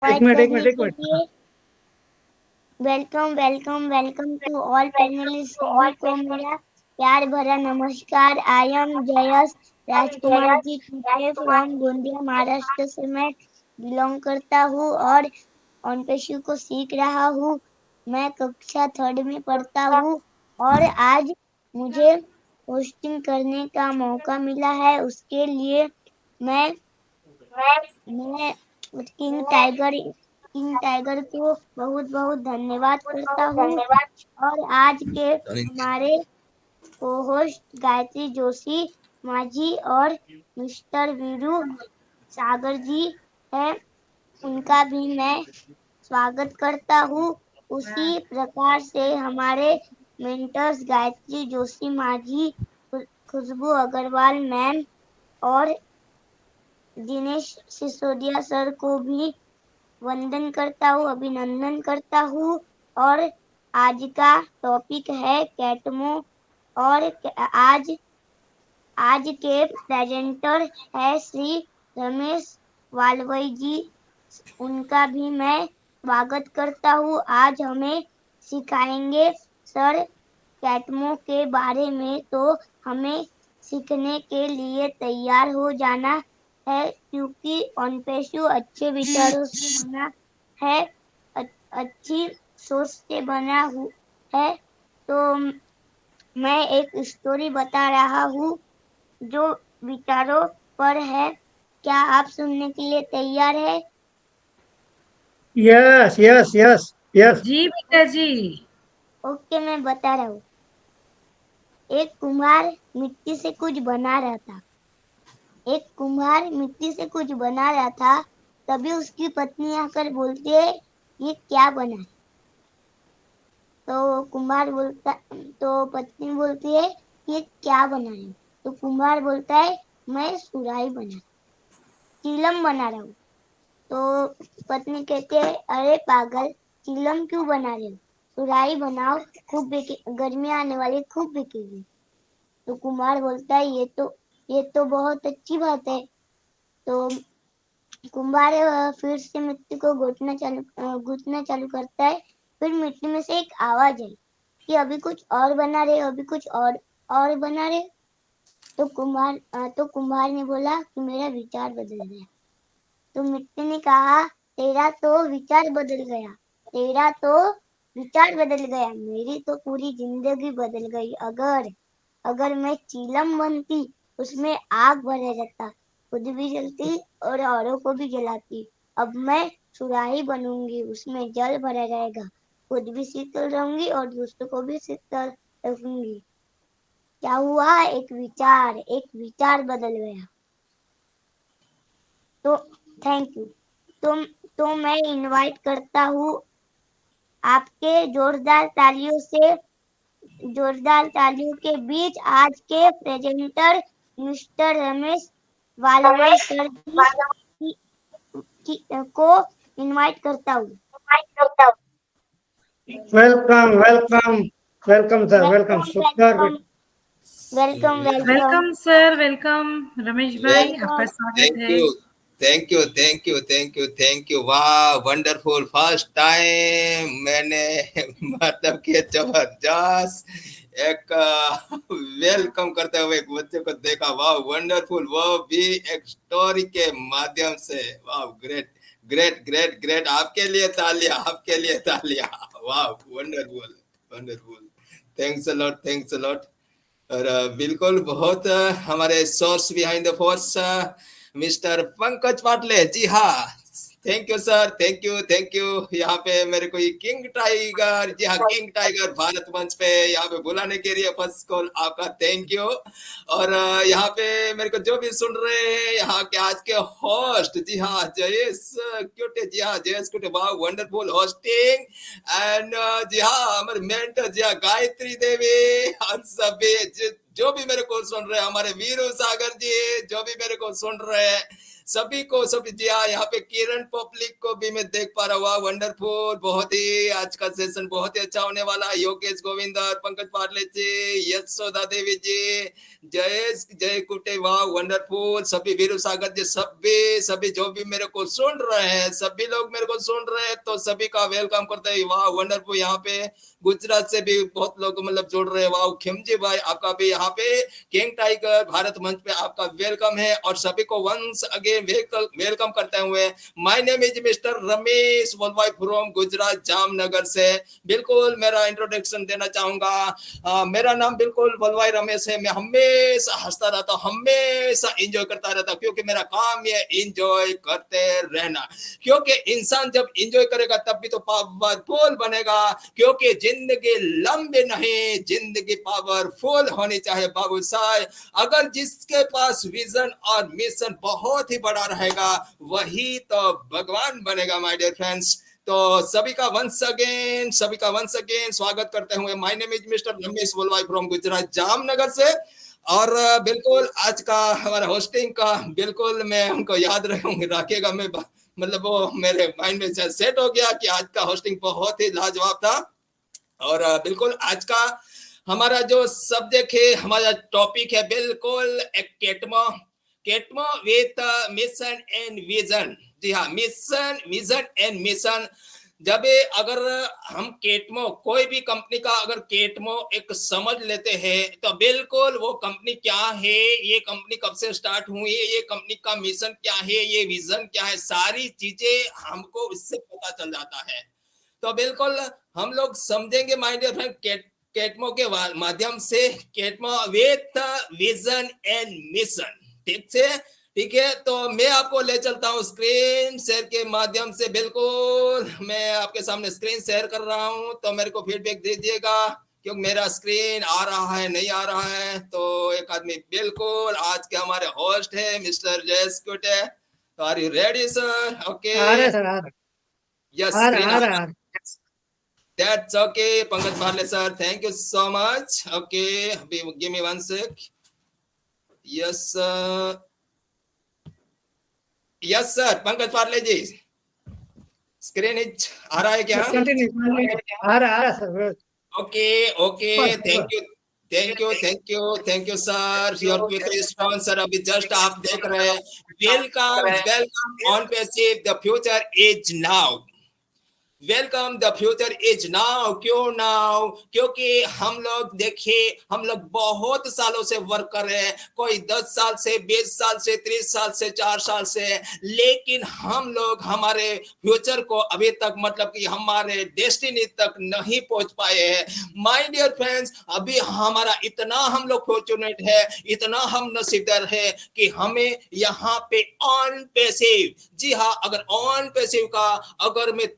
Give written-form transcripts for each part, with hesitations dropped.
एक invite minute एक करने मिनट एक के मिनट हाँ। लिए वेलकम टू ऑल पैनलिस्ट। सभी को मेरा प्यार भरा नमस्कार। I am Jayas Rajkumar ji today from Gondia Maharashtra से मैं बिलोंग करता हूँ और ऑनपेशु को सीख रहा हूँ। मैं कक्षा 3 में पढ़ता हूँ और आज मुझे होस्टिंग करने का मौका मिला है। उसके लिए मैं मैं किंग टाइगर को बहुत बहुत धन्यवाद करता हूँ। और आज के हमारे को होस्ट गायत्री जोशी माझी और मिस्टर वीरू सागर जी है, उनका भी मैं स्वागत करता हूँ। उसी प्रकार से हमारे मेंटर्स गायत्री जोशी माझी, खुशबू अग्रवाल मैम और दिनेश सिसोदिया सर को भी वंदन करता हूँ, अभिनंदन करता हूँ। और आज का टॉपिक है कैटमो और आज के प्रेजेंटर है श्री रमेश वालवाई जी, उनका भी मैं स्वागत करता हूँ। आज हमें सिखाएंगे सर कैटमो के बारे में, तो हमें सीखने के लिए तैयार हो जाना है क्योंकि ऑनपेशु अच्छे विचारों से बना है, अच्छी सोच से बना है। तो मैं एक स्टोरी बता रहा हूँ जो विचारों पर है। क्या आप सुनने के लिए तैयार है? Yes yes yes yes. जी बेटा जी। ओके, मैं बता रहा हूँ। एक कुम्हार मिट्टी से कुछ बना रहा था। तभी उसकी पत्नी आकर बोलती है, ये क्या बना है? तो पत्नी बोलती है, ये क्या बना है? तो कुम्हार बोलता है, मैं सुराही बना, चिलम बना रहा हूँ। तो पत्नी कहती है, अरे पागल, चिलम क्यों बना रहे हो? सुराही बनाओ, खूब गर्मी आने वाली, खूब बिकेगी। तो कुम्हार बोलता है, ये तो बहुत अच्छी बात है। तो कुम्हार फिर से मिट्टी को गूंथना चालू करता है। फिर मिट्टी में से एक आवाज आई कि अभी कुछ और बना रहे, अभी कुछ और बना रहे। तो कुम्हार ने बोला कि मेरा विचार बदल गया। तो मिट्टी ने कहा, तेरा तो विचार बदल गया, मेरी तो पूरी जिंदगी बदल गई। अगर मैं चीलम बनती, उसमें आग भरा जाता, खुद भी जलती और औरों को भी जलाती। अब मैं सुराही बनूंगी, उसमें जल भरा जाएगा, खुद भी शीतल रहूंगी और दूसरों को भी शीतल रखूंगी। क्या हुआ? एक विचार बदल गया। तो थैंक यू। तो मैं इनवाइट करता हूँ आपके जोरदार तालियों के बीच आज के प्रेजेंटर मिस्टर रमेश वालवाई सर को इनवाइट करता हूँ। Welcome welcome welcome sir, welcome welcome super. Welcome welcome welcome welcome sir, welcome Ramesh भाई, आपका वेलकम। स्वागत थैंक है। You thank you thank you thank you thank you. वाह वंडरफुल, फर्स्ट टाइम मैंने मतलब कि जबरदस्त एक वेलकम करते हुए एक बच्चे को देखा। वाह वंडरफुल, वो भी एक स्टोरी के माध्यम से। वाह ग्रेट ग्रेट ग्रेट ग्रेट, आपके लिए तालियां, आपके लिए तालियां। वाह wonderful wonderful, thanks a lot, thanks a lot. और बिल्कुल बहुत हमारे source behind the force mister Pankaj Patle, जी हाँ, thank you sir, thank you thank you. यहाँ पे मेरे को ये किंग टाइगर, जी हाँ किंग टाइगर भारत मंच पे यहाँ पे बुलाने के लिए फर्स्ट कॉल आपका थैंक यू। और यहाँ पे मेरे को जो भी सुन रहे हैं यहाँ के आज के होस्ट, जी हाँ जयेश क्यूटे, जी हाँ जयेश क्यूटे, वाह वंडरफुल होस्टिंग। एंड जी हाँ हमारे मेंटर जी हाँ गायत्री देवी, और सभी जो भी मेरे को सुन रहे हैं, हमारे वीरू सागर जी जो भी मेरे को सुन रहे हैं, सभी को सभी जी हाँ, यहाँ पे किरण पब्लिक को भी मैं देख पा रहा हूँ। वाह वंडरफुल, बहुत ही आज का सेशन बहुत ही अच्छा होने वाला है। योगेश गोविंदर, पंकज पाटले जी, यशोदा देवी जी, जयेश जय कुटे, वाह वंडरफुल, सभी वीरू सागर जी, सभी जो भी मेरे को सुन रहे हैं, सभी लोग मेरे को सुन रहे हैं, तो सभी का वेलकम करते हैं। वाह वंडरफुल, यहाँ पे गुजरात से भी बहुत लोग मतलब जुड़ रहे हैं। वाह खिमजी भाई, आपका भी यहाँ पे किंग टाइगर भारत मंच पे आपका वेलकम है, और सभी को वंस अगेन वेलकम करते हुए my name is mister Ramesh Valvai from Gujarat Jamnagar से। बिल्कुल मेरा इंट्रोडक्शन देना चाहूंगा। मेरा नाम बिल्कुल वलवाई रमेश है। मैं हमेशा हंसता रहता हूँ, हमेशा एंजॉय करता रहता हूँ, क्योंकि मेरा काम ये एंजॉय करते रहना। क्योंकि इंसान जब एंजॉय करेगा तब भी तो पावरफुल बनेगा, क्योंकि जिंदगी लंबी नहीं, जिंदगी पावरफुल होनी चाहिए बाबू साहब। अगर जिसके पास विजन और मिशन बहुत ही बड़ा रहेगा वही तो भगवान बनेगा माय डियर फ्रेंड्स। तो सभी का वंस अगेन स्वागत करते हुए my name is mister Ramesh Valvai from Gujarat Jamnagar से। और बिल्कुल आज का हमारा होस्टिंग का बिल्कुल मैं उनको याद रखेगा, मैं मतलब वो मेरे माइंड में सेट हो गया कि आज का होस्टिंग बहुत ही लाजवाब था। और बिल्कुल आज का हमारा जो सब्जेक्ट है, हमारा टॉपिक है बिल्कुल एक केटमो विथ मिशन एंड विजन। जी हाँ, मिशन विजन एंड मिशन। जब अगर हम केटमो कोई भी कंपनी का अगर केटमो एक समझ लेते हैं तो बिल्कुल वो कंपनी क्या है, ये कंपनी कब से स्टार्ट हुई है, ये कंपनी का मिशन क्या है, ये विजन क्या है, सारी चीजें हमको इससे पता चल जाता है। तो बिल्कुल हम लोग समझेंगे माय डियर फ्रेंड केटमो के माध्यम से, केटमो विथ विजन एंड मिशन। ठीक है, तो मैं आपको ले चलता हूँ स्क्रीन शेयर के माध्यम से। बिल्कुल मैं आपके सामने स्क्रीन शेयर कर रहा हूँ, तो मेरे को फीडबैक दीजिएगा क्योंकि मेरा स्क्रीन आ रहा है नहीं आ रहा है। तो एक आदमी बिल्कुल आज के हमारे होस्ट है मिस्टर जयेश कुटे। तो are you ready sir? Okay, आ रहा सर, आ रहा, यस, आ स्क्रीन रहा, आ आ रहा। That's okay, Pankaj Parle sir. Thank you so much. Okay, give me 1 sec. Yes, sir. Yes, sir. Pankaj Parle ji, screen आ रहा है क्या? कंटिन्यू, आ रहा sir. Okay okay, thank you sir, your quick response sir. अभी just आप देख रहे हैं, welcome on passive, the future is now. Welcome, the future is now. क्यों नाउ? क्योंकि हम लोग देखिए, हम लोग बहुत सालों से वर्क कर रहे हैं, कोई 10 साल से, 20 साल से, 30 साल से, 4 साल से, लेकिन हम लोग हमारे फ्यूचर को अभी तक मतलब कि हमारे डेस्टिनी तक नहीं पहुंच पाए हैं माय डियर फ्रेंड्स। अभी हमारा इतना हम लोग फॉर्चुनेट है, इतना हम नसीबदार है कि हमें यहाँ पे ऑन पैसिव, जी हाँ, अगर ऑन पैसिव का अगर मैं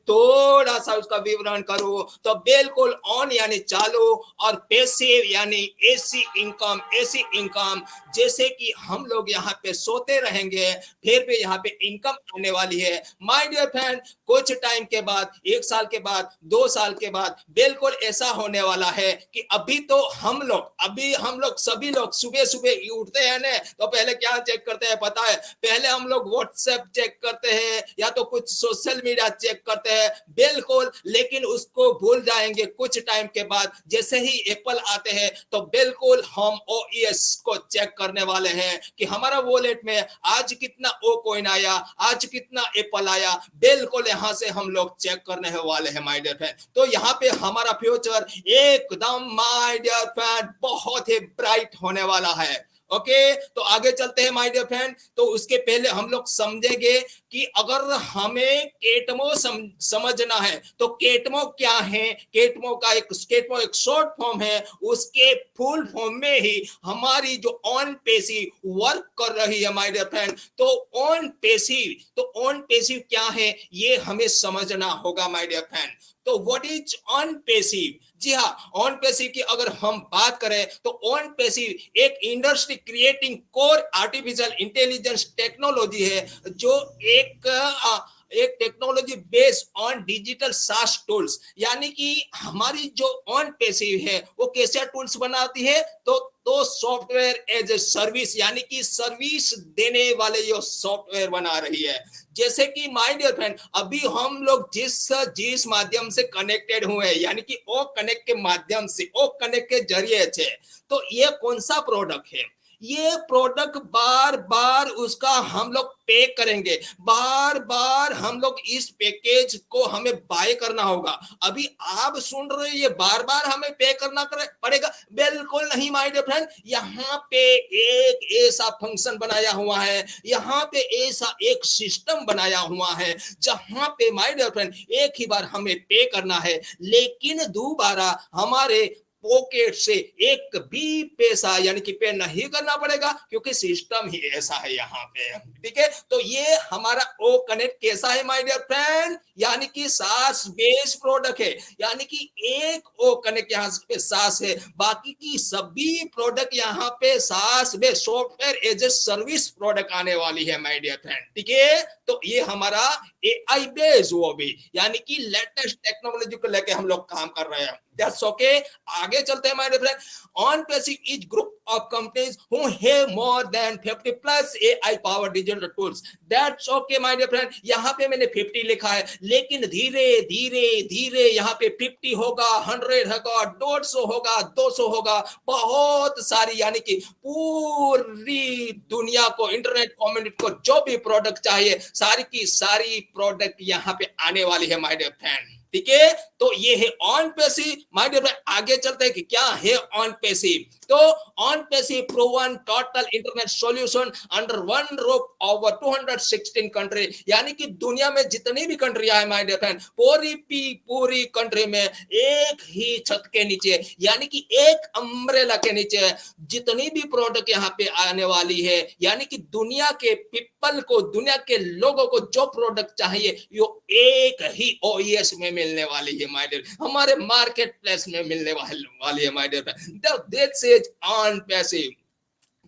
थोड़ा सा उसका विवरण करूं तो बिल्कुल ऑन यानी चालू और पैसिव यानी ऐसी इनकम, जैसे कि हम लोग यहाँ पे सोते रहेंगे फिर भी यहाँ पे इनकम आने वाली है माय डियर फ्रेंड। कुछ टाइम के बाद, 1 साल के बाद, 2 साल के बाद बिल्कुल ऐसा होने वाला है कि अभी तो हम लोग सभी लोग सुबह सुबह उठते हैं ना, तो पहले क्या चेक करते हैं पता है? पहले हम लोग व्हाट्सएप चेक करते हैं या तो कुछ सोशल मीडिया चेक करते हैं, बिल्कुल, लेकिन उसको भूल जाएंगे कुछ टाइम के बाद। जैसे ही एप्पल आते हैं तो बिल्कुल हम ओएस को चेक करने वाले हैं कि हमारा वॉलेट में आज कितना ओ कॉइन आया, आज कितना एप्पल आया, बिल्कुल यहां से हम लोग चेक करने वाले हैं माय डियर फ्रेंड। तो यहाँ पे हमारा फ्यूचर एकदम माय डियर फ्रेंड बहुत ही ब्राइट होने वाला है। ओके, तो आगे चलते हैं माय डियर फ्रेंड। तो उसके पहले हम लोग समझेंगे कि अगर हमें केटमो समझना है तो केटमो क्या है। केटमो एक शॉर्ट फॉर्म है, उसके फुल फॉर्म में ही हमारी जो ऑन पैसिव वर्क कर रही है माय डियर फ्रेंड। तो ऑन पैसिव क्या है ये हमें समझना होगा माय डियर फ्रेंड। तो व्हाट इज ऑन पैसिव? जी हाँ, ऑन पैसिव की अगर हम बात करें तो ऑन पैसिव एक industry creating core artificial intelligence technology है, जो एक टेक्नोलॉजी बेस्ड ऑन डिजिटल सास टूल्स, यानी कि हमारी जो ऑन पैसिव है वो कैसे टूल्स बनाती है, तो सॉफ्टवेयर एज ए सर्विस, यानी कि सर्विस देने वाले जो सॉफ्टवेयर बना रही है। जैसे कि माय डियर फ्रेंड, अभी हम लोग जिस माध्यम से कनेक्टेड हुए हैं, यानी कि ओ कनेक्ट के माध्यम से, ओ कनेक्ट के जरिए से, तो ये कौन सा प्रोडक्ट है, ये प्रोडक्ट बार बार उसका हम लोग पे करेंगे, बार बार हम लोग इस पैकेज को हमें बाय करना होगा। अभी आप सुन रहे हैं, ये बार बार हमें पे करना पड़ेगा? बिल्कुल नहीं माय डियर फ्रेंड, यहाँ पे एक ऐसा फंक्शन बनाया हुआ है, यहाँ पे ऐसा एक सिस्टम बनाया हुआ है जहां पे माय डियर फ्रेंड एक ही बार हमें पे करना है, लेकिन दोबारा हमारे पॉकेट से एक भी पैसा यानी कि पे नहीं करना पड़ेगा, क्योंकि सिस्टम ही ऐसा है यहाँ पे। ठीक है, तो ये हमारा ओ कनेक्ट कैसा है माय डियर फ्रेंड, यानी कि सास बेस्ड प्रोडक्ट है, यानी कि एक ओ कनेक्ट यहाँ पे सास है, बाकी की सभी प्रोडक्ट यहाँ पे SaaS based software as a service product आने वाली है माय डियर फ्रेंड। ठीक है, तो ये हमारा एआई बेस्ड वो भी, यानी कि लेटेस्ट टेक्नोलॉजी को लेके हम लोग काम कर रहे हैं। That's okay. आगे चलते हैं my friend. OnPassive is group of companies who have more than 50 plus AI power digital tools. That's okay my dear friend, यहाँ पे मैंने 50 लिखा है, लेकिन धीरे धीरे धीरे यहाँ पे 50 होगा, 100 होगा, 150 होगा, 200 होगा, बहुत सारी, यानी कि पूरी दुनिया को, इंटरनेट कम्युनिटी को जो भी प्रोडक्ट चाहिए, सारी की सारी प्रोडक्ट यहाँ पे आने वाली है माय डियर फ्रेंड। ठीक है, तो ये है OnPassive. My dear friend, आगे चलते हैं कि क्या है ऑन पैसिव। तो OnPassive proven total internet solution under one roof over 216 country, यानी कि दुनिया में जितनी भी कंट्रियां है माय डियर फ्रेंड, पूरी कंट्री में एक ही छत के नीचे, यानी कि एक अम्ब्रेला के नीचे जितनी भी प्रोडक्ट यहाँ पे आने वाली है, यानी कि दुनिया के पीपल को, दुनिया के लोगों को जो प्रोडक्ट चाहिए वो एक ही ओईएस में मिलने वाली है माय डियर, हमारे मार्केट प्लेस में मिलने वाली है my dear. That's is OnPassive.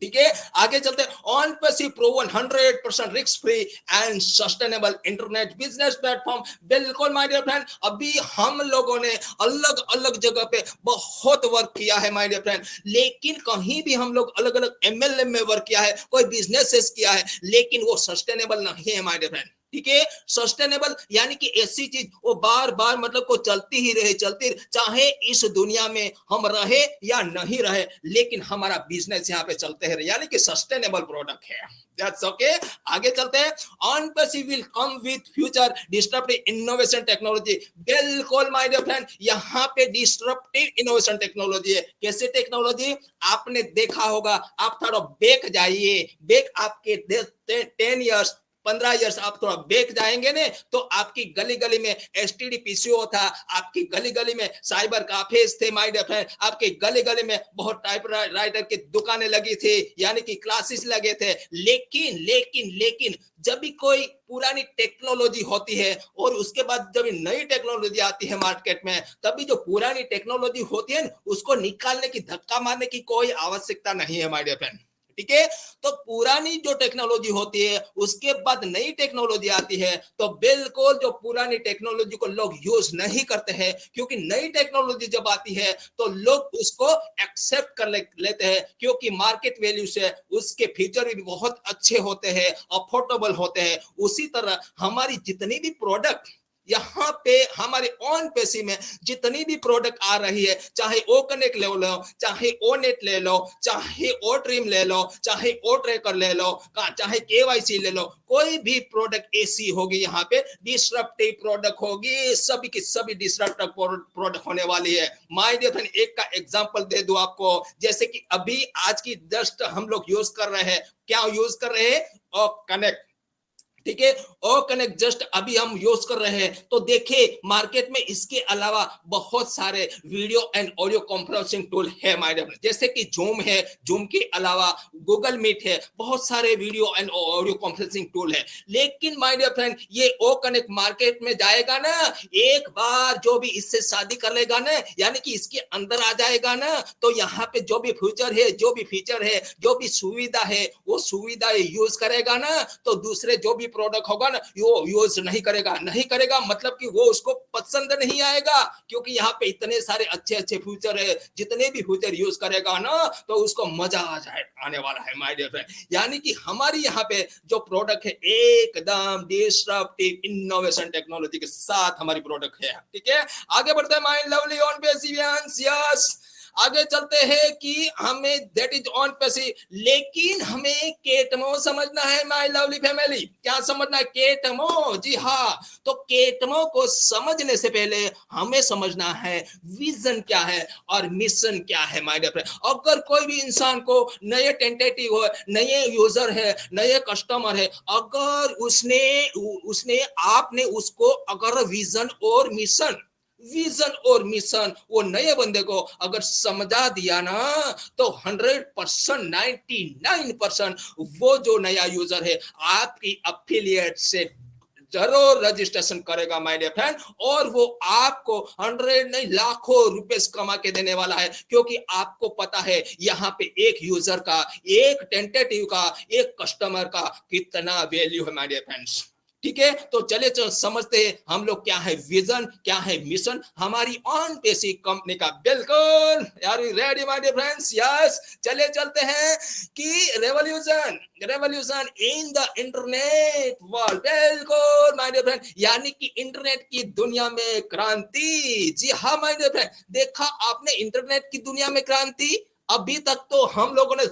ठीक है, आगे चलते हैं। OnPassive proven 100% risk free and sustainable internet business platform. बिल्कुल माय डियर फ्रेंड, अभी हम लोगों ने अलग अलग जगह पे बहुत वर्क किया है माय डियर फ्रेंड, लेकिन कहीं भी हम लोग अलग अलग एमएलएम में वर्क किया है, कोई बिजनेसेस किया है, लेकिन वो सस्टेनेबल नहीं है माय डियर फ्रेंड। ठीक है, सस्टेनेबल यानी कि ऐसी चीज वो बार बार मतलब को चलती ही रहे, चाहे इस दुनिया में हम रहे या नहीं रहे, लेकिन हमारा बिजनेस यहाँ पे चलते हैं, यानी कि सस्टेनेबल प्रोडक्ट है। That's okay. आगे चलते हैं। On passive will come with future disruptive innovation technology. बिल्कुल माय डियर फ्रेंड, यहाँ पे डिस्ट्रप्टिव इनोवेशन टेक्नोलॉजी है। कैसे टेक्नोलॉजी? आपने देखा होगा, आप थोड़ा बैक जाइए, बैक आपके 10 ईयर्स 15 ईयर्स आप थोड़ा बैक जाएंगे ने, तो आपकी गली गली में एसटीडी पीसीओ था, आपकी गली गली में साइबर काफेज थे माय डियर फ्रेंड, आपके गली गली में बहुत टाइपराइटर की दुकानें लगी थी, यानी कि क्लासेस लगे थे। लेकिन जब भी कोई पुरानी टेक्नोलॉजी होती है और उसके बाद जब नई टेक्नोलॉजी आती है मार्केट में, तभी जो पुरानी टेक्नोलॉजी होती है उसको निकालने की, धक्का मारने की कोई आवश्यकता नहीं है माय डियर फ्रेंड। ठीक है, तो पुरानी जो टेक्नोलॉजी होती है उसके बाद नई टेक्नोलॉजी आती है, तो बिल्कुल जो पुरानी टेक्नोलॉजी को लोग यूज नहीं करते हैं, क्योंकि नई टेक्नोलॉजी जब आती है तो लोग उसको एक्सेप्ट कर लेते हैं, क्योंकि मार्केट वैल्यू से उसके फीचर भी बहुत अच्छे होते हैं, अफोर्डेबल होते हैं। उसी तरह हमारी जितनी भी प्रोडक्ट यहाँ पे हमारे ऑन पैसिव में जितनी भी प्रोडक्ट आ रही है, चाहे ओ कनेक्ट ले लो, चाहे ओ नेट ले लो, चाहे ओ ट्रिम ले लो, चाहे ओ ट्रैकर ले लो, चाहे केवाईसी ले लो, कोई भी प्रोडक्ट ऐसी होगी यहाँ पे डिस्ट्रप्टिव प्रोडक्ट होगी, सभी की सभी डिस्ट्रप्टिव प्रोडक्ट होने वाली है। माय डियर फ्रेंड, एक का एग्जांपल दे दूं आपको, जैसे कि अभी आज की जस्ट हम लोग यूज कर रहे हैं, क्या यूज कर रहे हैं? O connect. ठीक है, ओ कनेक्ट जस्ट अभी हम यूज कर रहे हैं, तो देखिए मार्केट में इसके अलावा बहुत सारे video and audio conferencing tool है माय डियर फ्रेंड, जैसे कि जूम है, जूम के अलावा गूगल मीट है, बहुत सारे video and audio conferencing tool है। लेकिन माय डियर फ्रेंड, ये ओ कनेक्ट मार्केट में जाएगा ना, एक बार जो भी इससे शादी कर लेगा ना, यानी कि इसके अंदर आ जाएगा ना, तो यहाँ पे जो भी फ्यूचर है, जो भी फीचर है, जो भी सुविधा है, वो सुविधा यूज करेगा ना, तो दूसरे जो भी प्रोडक्ट होगा ना वो यूज नहीं करेगा मतलब कि वो उसको पसंद नहीं आएगा, क्योंकि यहाँ पे इतने सारे अच्छे अच्छे फ्यूचर है, जितने भी फ्यूचर यूज करेगा ना तो उसको मजा आने वाला है माय डियर फ्रेंड। यानी कि हमारी यहाँ पे जो प्रोडक्ट है एकदम डिस्ट्रप्टिव इनोवेशन टेक्नोलॉजी के साथ हमारी प्रोडक्ट है। ठीक है, आगे बढ़ते हैं माय लवली ऑन पेसिवियंस। यस, आगे चलते हैं कि हमें दैट इज ऑन पैसिव, लेकिन हमें केटमो समझना है माय लवली फैमिली। क्या समझना है? केटमो। जी हाँ, तो केटमो को समझने से पहले हमें समझना है विजन क्या है और मिशन क्या है माय डियर फ्रेंड। अगर कोई भी इंसान को नए टेंटेटिव हो, नए यूजर है, नए कस्टमर है, अगर उसने आपने उसको अगर विजन और मिशन वो नए बंदे को अगर समझा दिया ना तो 100% 99% वो जो नया यूजर है आपकी अफिलिएट से जरूर रजिस्ट्रेशन करेगा माय डियर फ्रेंड, और वो आपको 100 नहीं लाखों रुपए कमा के देने वाला है, क्योंकि आपको पता है यहाँ पे एक यूजर का, एक टेंटेटिव का, एक कस्टमर का कितना वैल्यू है माय डियर फ्रेंड्स। ठीक है, तो चले समझते हैं हम लोग क्या है विजन, क्या है मिशन हमारी ऑन पेसी कंपनी का। बिल्कुल यार, ready my dear friends? Yes, चले चलते हैं कि revolution in the internet world. बिल्कुल माय डियर फ्रेंड, यानी कि इंटरनेट की दुनिया में क्रांति। जी हाँ माय डियर फ्रेंड, देखा आपने इंटरनेट की दुनिया में क्रांति? अभी तक तो हम लोगों ने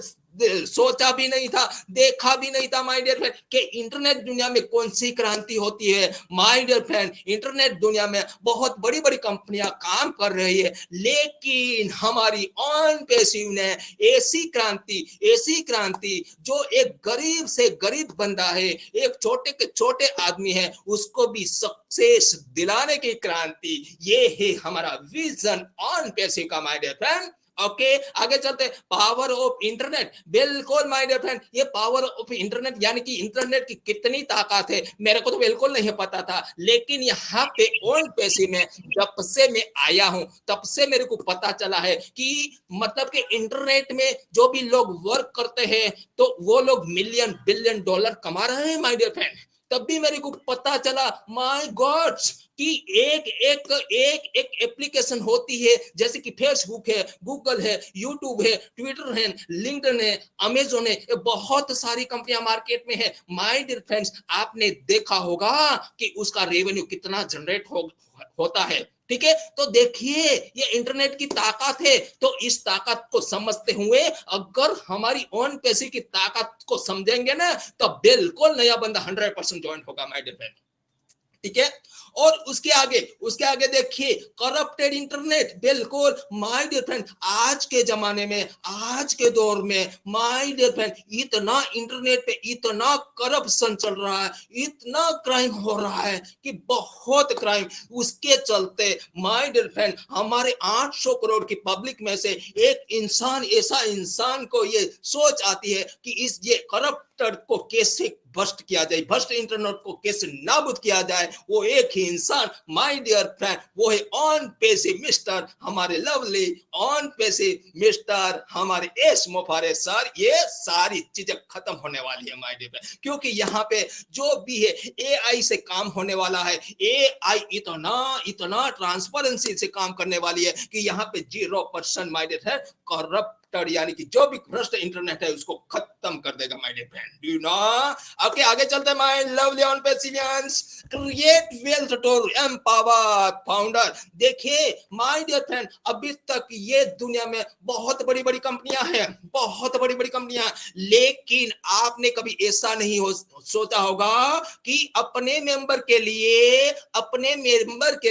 सोचा भी नहीं था, देखा भी नहीं था माय डियर फ्रेंड कि इंटरनेट दुनिया में कौन सी क्रांति होती है। माय डियर फ्रेंड, इंटरनेट दुनिया में बहुत बड़ी बड़ी कंपनियां काम कर रही है, लेकिन हमारी ऑन पेसिव ने ऐसी क्रांति जो एक गरीब से गरीब बंदा है, एक छोटे के छोटे आदमी है, उसको भी सक्सेस दिलाने की क्रांति, ये है हमारा विजन ऑन पेसिव का माय डियर फ्रेंड। ओके, आगे चलते हैं। Power of internet. बिल्कुल माय डियर फ्रेंड, ये पावर ऑफ इंटरनेट यानी कि इंटरनेट की कितनी ताकत है मेरे को तो बिल्कुल नहीं पता था, लेकिन यहाँ पे ऑन पेसी में जब से मैं आया हूं तब से मेरे को पता चला है कि मतलब कि इंटरनेट में जो भी लोग वर्क करते हैं तो वो लोग मिलियन बिलियन डॉलर कमा रहे हैं माय डियर फ्रेंड। तब भी मेरे को पता चला माय गॉड्स कि एक एप्लीकेशन होती है, जैसे कि फेसबुक है, गूगल है, यूट्यूब है, ट्विटर है, लिंक्डइन है, अमेजोन है, बहुत सारी कंपनियां मार्केट में है माय डियर फ्रेंड्स। आपने देखा होगा कि उसका रेवेन्यू कितना जनरेट होता है। ठीक है, तो देखिए ये इंटरनेट की ताकत है, तो इस ताकत को समझते हुए अगर हमारी ऑन पेसी की ताकत को समझेंगे ना तो बिल्कुल नया बंदा 100% ज्वाइन होगा माय डियर फ्रेंड। ठीक है, और उसके आगे देखिए करप्टेड इंटरनेट। बिल्कुल माय डियर फ्रेंड, आज के जमाने में, आज के दौर में माय डियर फ्रेंड इतना इंटरनेट पे इतना करप्शन चल रहा है, इतना क्राइम हो रहा है कि बहुत क्राइम। उसके चलते माय डियर फ्रेंड हमारे 800 करोड़ की पब्लिक में से एक इंसान, ऐसा इंसान को ये सोच आती है कि ये करप्ट को कैसे भ्रष्ट किया जाए, भ्रष्ट इंटरनेट को कैसे नाबूद किया जाए। वो एक ही इंसान माय डियर फ्रेंड, वो है ऑन पेसी मिस्टर, हमारे लवली ऑन पेसी मिस्टर, हमारे एस मोफारे सर। ये सारी चीजें खत्म होने वाली है माय डियर फ्रेंड, क्योंकि यहाँ पे जो भी है एआई से काम होने वाला है। एआई इतना ट्रांसपेरेंसी से काम करने वाली है कि यहाँ पे 0% माय डियर फ्रेंड करप्ट यानी कि जो भी भ्रष्ट इंटरनेट है उसको खत्म कर देगा my dear friend. Do you know? Okay, आगे चलते हैं my lovely OnPassivians. Create wealth to empower founder. देखिए माय डियर फ्रेंड, अभी तक ये दुनिया में बहुत बड़ी बड़ी कंपनियां हैं, बहुत बड़ी बड़ी कंपनियां, लेकिन आपने कभी ऐसा नहीं सोचा होगा कि अपने मेंबर के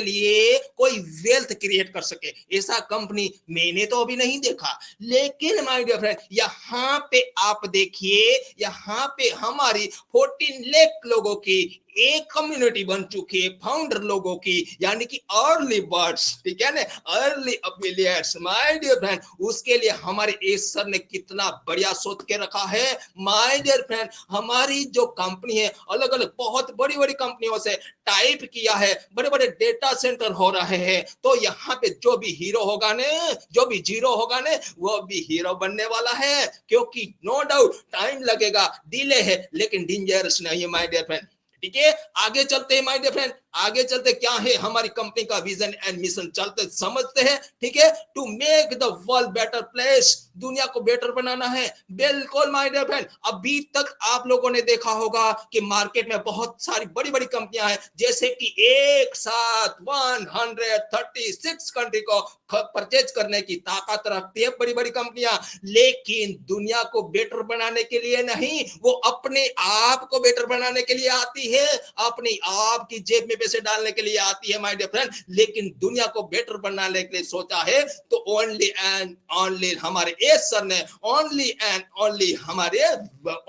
लिए कोई वेल्थ क्रिएट कर सके। ऐसा कंपनी मैंने तो अभी नहीं देखा, लेकिन माय डियर फ्रेंड यहाँ पे आप देखिए, यहाँ पे हमारी 14 लाख लोगों की एक कम्युनिटी बन चुकी है, फाउंडर लोगों की, यानी कि अर्ली बर्ड्स। ठीक है ना, early affiliates my dear friend. उसके लिए हमारे एस सर ने कितना बढ़िया सोच के रखा है माय डियर फ्रेंड। हमारी जो कंपनी है अलग अलग बहुत बड़ी बड़ी कंपनियों से टाइप किया है, बड़े बड़े डेटा सेंटर हो रहे हैं। तो यहाँ पे जो भी हीरो होगा ने, जो भी जीरो होगा ने, वो भी हीरो बनने वाला है, क्योंकि नो डाउट टाइम लगेगा, डिले है, लेकिन डेंजरस नहीं है माय डियर फ्रेंड। ठीक है, आगे चलते हैं माय डियर फ्रेंड, आगे चलते क्या है हमारी कंपनी का विजन एंड मिशन, चलते समझते हैं। ठीक है, to make the world better place, दुनिया को बेटर बनाना है। बिल्कुल माय डियर फ्रेंड, अभी तक आप लोगों ने देखा होगा कि मार्केट में बहुत सारी बड़ी बड़ी कंपनियां हैं, जैसे कि एक साथ 136 कंट्री को परचेज करने की ताकत रखती है बड़ी बड़ी कंपनियां, लेकिन दुनिया को बेटर बनाने के लिए नहीं, वो अपने आप को बेटर बनाने के लिए आती है, अपने आप की जेब में पैसे डालने के लिए आती है माय डियर फ्रेंड। लेकिन दुनिया को बेटर बनाने के लिए सोचा है तो ओनली एंड ओनली हमारे एस सर ने, ओनली एंड ओनली हमारे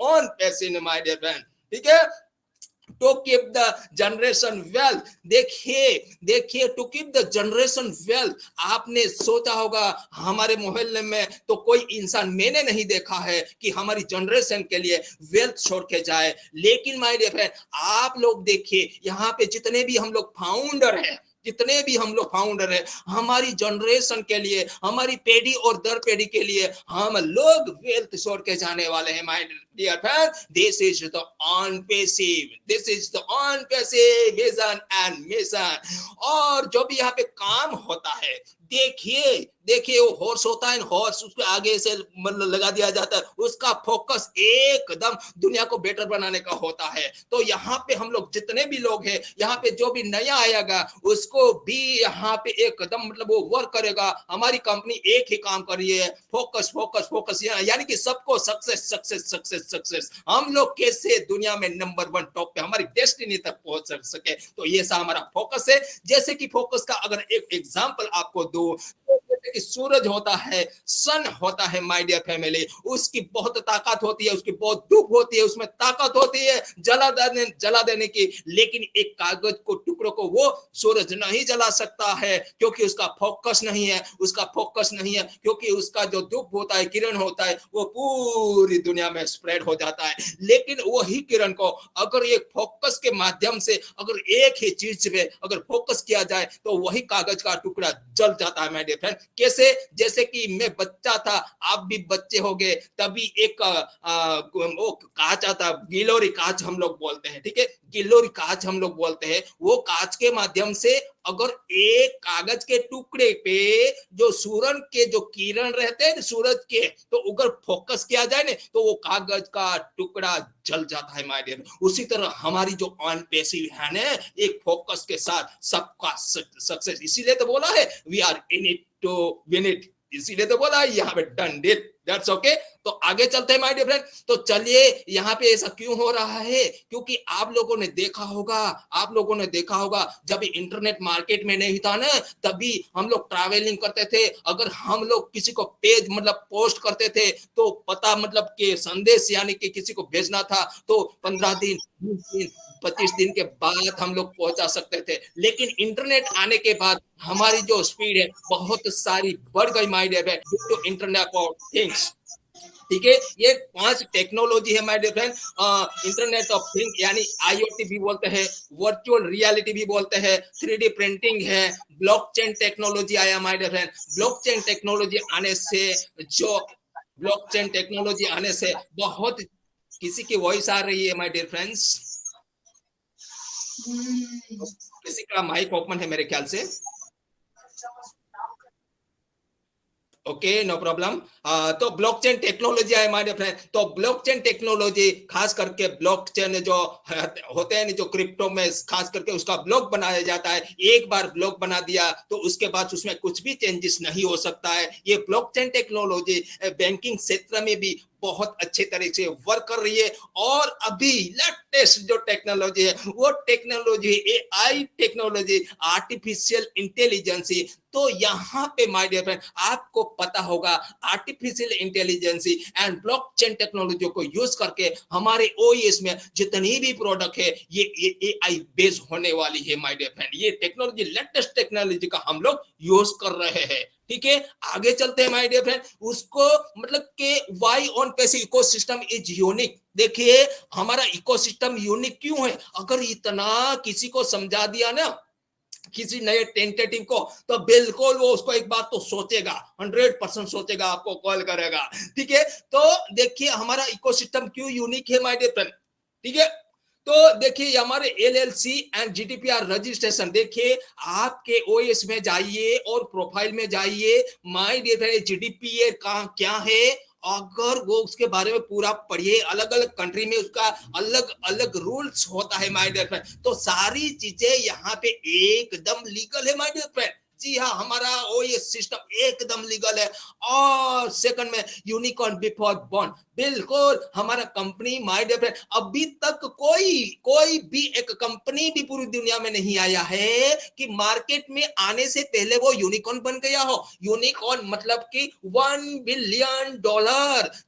ओन पैसे ने माय डियर फ्रेंड। ठीक है, to keep the generation wealth, देखिए to keep the generation wealth, आपने सोचा होगा हमारे मोहल्ले में तो कोई इंसान मैंने नहीं देखा है कि हमारी जनरेशन के लिए वेल्थ छोड़ के जाए, लेकिन माय डियर फ्रेंड आप लोग देखिए यहाँ पे जितने भी हम लोग फाउंडर हैं, जितने भी हम लोग फाउंडर है, हमारी जनरेशन के लिए, हमारी पीढ़ी और दर पीढ़ी के लिए हम लोग वेल्थ छोड़ के जाने वाले हैं my dear friend. This is the OnPassive, this is the OnPassive vision and mission. और जो भी यहाँ पे काम होता है, देखिए वो हॉर्स होता है, हॉर्स उसके आगे से मतलब लगा दिया जाता है, उसका फोकस एकदम दुनिया को बेटर बनाने का होता है। तो यहाँ पे हम लोग जितने भी लोग हैं, यहाँ पे जो भी नया आएगा उसको भी यहाँ पे एकदम मतलब वो वर्क करेगा। हमारी कंपनी एक ही काम कर रही है, फोकस फोकस फोकस, यानी कि सबको सक्सेस सक्सेस सक्सेस सक्सेस, हम लोग कैसे दुनिया में नंबर 1 टॉप पे हमारी डेस्टिनी तक पहुंच सके, तो ये सा हमारा फोकस है। जैसे कि फोकस का अगर एक एग्जांपल आपको दूं, जैसे कि सूरज होता है, सन होता है माय डियर फैमिली, उसकी बहुत ताकत होती है, उसकी बहुत धूप होती है, उसमें ताकत होती है जला देने की, लेकिन एक कागज को टुकड़ों को वो सूरज नहीं जला सकता है, क्योंकि उसका फोकस नहीं है, उसका फोकस नहीं है, क्योंकि उसका जो धूप होता है, किरण होता है, वो पूरी दुनिया में स्प्रेड हो जाता है। लेकिन वही किरण को अगर एक फोकस के माध्यम से अगर एक ही चीज पे अगर फोकस किया जाए तो वही कागज का टुकड़ा जल जाता है माय डियर फ्रेंड। कैसे? जैसे कि मैं बच्चा था, आप भी बच्चे हो गए, तभी एक वो कांच आता, गिलोरी कांच हम लोग बोलते हैं, ठीक है, गिलोरी कांच हम लोग बोलते हैं, वो कांच के माध्यम से अगर एक कागज के टुकड़े पे जो सूरज के जो किरण रहते हैं सूरज के, तो अगर फोकस किया जाए ना तो वो कागज का टुकड़ा जल जाता है माय डियर। उसी तरह हमारी जो अनपैसिव है ना, एक फोकस के साथ सबका सक्सेस, इसीलिए तो बोला है we are in it to win it, इसीलिए तो बोला है यहाँ पे डन इट, दैट्स ओके। तो आगे चलते हैं माय डियर फ्रेंड। तो चलिए, यहाँ पे ऐसा क्यों हो रहा है? क्योंकि आप लोगों ने देखा होगा जब इंटरनेट मार्केट में नहीं था ना, तभी हम लोग ट्रैवलिंग करते थे, अगर हम लोग किसी को पेज मतलब पोस्ट करते थे तो पता मतलब कि संदेश यानी कि किसी को भेजना था तो 15 दिन 20 दिन 25 दिन के बाद हम लोग पहुंचा सकते थे। लेकिन इंटरनेट आने के बाद हमारी जो स्पीड है बहुत सारी बढ़ गई my dear friend, due to internet of things. ठीक है, ये 5 टेक्नोलॉजी है my dear friend. Internet of thing यानी IoT भी बोलते हैं, वर्चुअल रियलिटी भी बोलते हैं, 3D प्रिंटिंग है, ब्लॉकचेन टेक्नोलॉजी आया my dear friend. Blockchain technology आने से बहुत, किसी की वॉइस आ रही है माय डियर फ्रेंड्स, किसी का माइक ओपन है मेरे ख्याल से, ओके नो प्रॉब्लम। तो ब्लॉकचेन टेक्नोलॉजी है माय डियर फ्रेंड। तो ब्लॉकचेन टेक्नोलॉजी खास करके ब्लॉकचेन जो होते हैं जो क्रिप्टो में खास करके उसका ब्लॉक बनाया जाता है, एक बार ब्लॉक बना दिया तो उसके बाद उसमें कुछ भी चेंजेस नहीं हो सकता है। ये ब्लॉकचेन टेक्नोलॉजी बैंकिंग क्षेत्र में भी बहुत अच्छे तरीके से वर्क कर रही है। और अभी लेटेस्ट जो टेक्नोलॉजी है वो technology AI technology, artificial intelligence. तो यहाँ पे माय डियर फ्रेंड आपको पता होगा artificial intelligence and blockchain technology को यूज करके हमारे OS में जितनी भी प्रोडक्ट है ये AI बेस्ड होने वाली है माय डियर फ्रेंड। ये टेक्नोलॉजी लेटेस्ट टेक्नोलॉजी का हम लोग यूज कर रहे हैं। ठीक है, आगे चलते हैं माय डियर फ्रेंड। उसको मतलब कि वाई ऑन पैसे इकोसिस्टम इज यूनिक। देखिए हमारा इकोसिस्टम यूनिक क्यों है? अगर इतना किसी को समझा दिया ना, किसी नए टेंटेटिव को, तो बिल्कुल वो उसको एक बात तो सोचेगा, 100% सोचेगा, आपको कॉल करेगा। ठीक है, तो देखिए हमारा इकोसिस्टम क्यों यूनिक है माय डियर फ्रेंड। ठीक है, तो देखिए हमारे एलएलसी एंड जीडीपीआर रजिस्ट्रेशन, देखिए आपके ओएस में जाइए और प्रोफाइल में जाइए, माय डियर जीडीपीआर का क्या है, अगर वो उसके बारे में पूरा पढ़िए, अलग अलग कंट्री में उसका अलग अलग रूल्स होता है माय डियर फ्रेंड। तो सारी चीजें यहाँ पे एकदम लीगल है माय डियर फ्रेंड। जी हाँ, हमारा ओएस सिस्टम एकदम लीगल है। और सेकंड में यूनिकॉर्न बिफोर बॉर्न, बिल्कुल हमारा कंपनी माय डियर फ्रेंड, अभी तक कोई भी एक कंपनी भी पूरी दुनिया में नहीं आया है कि मार्केट में आने से पहले वो यूनिकॉर्न बन गया हो। यूनिकॉर्न मतलब कि $1 बिलियन।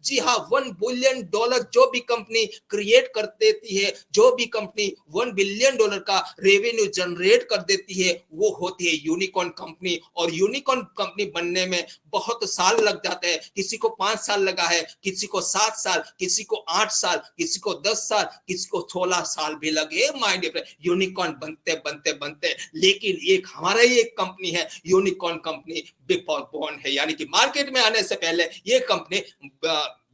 जी हाँ, $1 बिलियन जो भी कंपनी क्रिएट कर देती है, जो भी कंपनी $1 बिलियन का रेवेन्यू जनरेट कर देती है, वो होती है यूनिकॉर्न कंपनी। और यूनिकॉर्न कंपनी बनने में बहुत साल लग जाते हैं, किसी को 5 साल लगा है, किसी को 7 साल, किसी को 8 साल, किसी को 10 साल, किसी को 16 साल भी लगे माय डियर फ्रेंड यूनिकॉर्न बनते बनते बनते। लेकिन एक हमारा ही एक कंपनी है, यूनिकॉर्न कंपनी बिफोर बॉर्न है, यानी कि मार्केट में आने से पहले ये कंपनी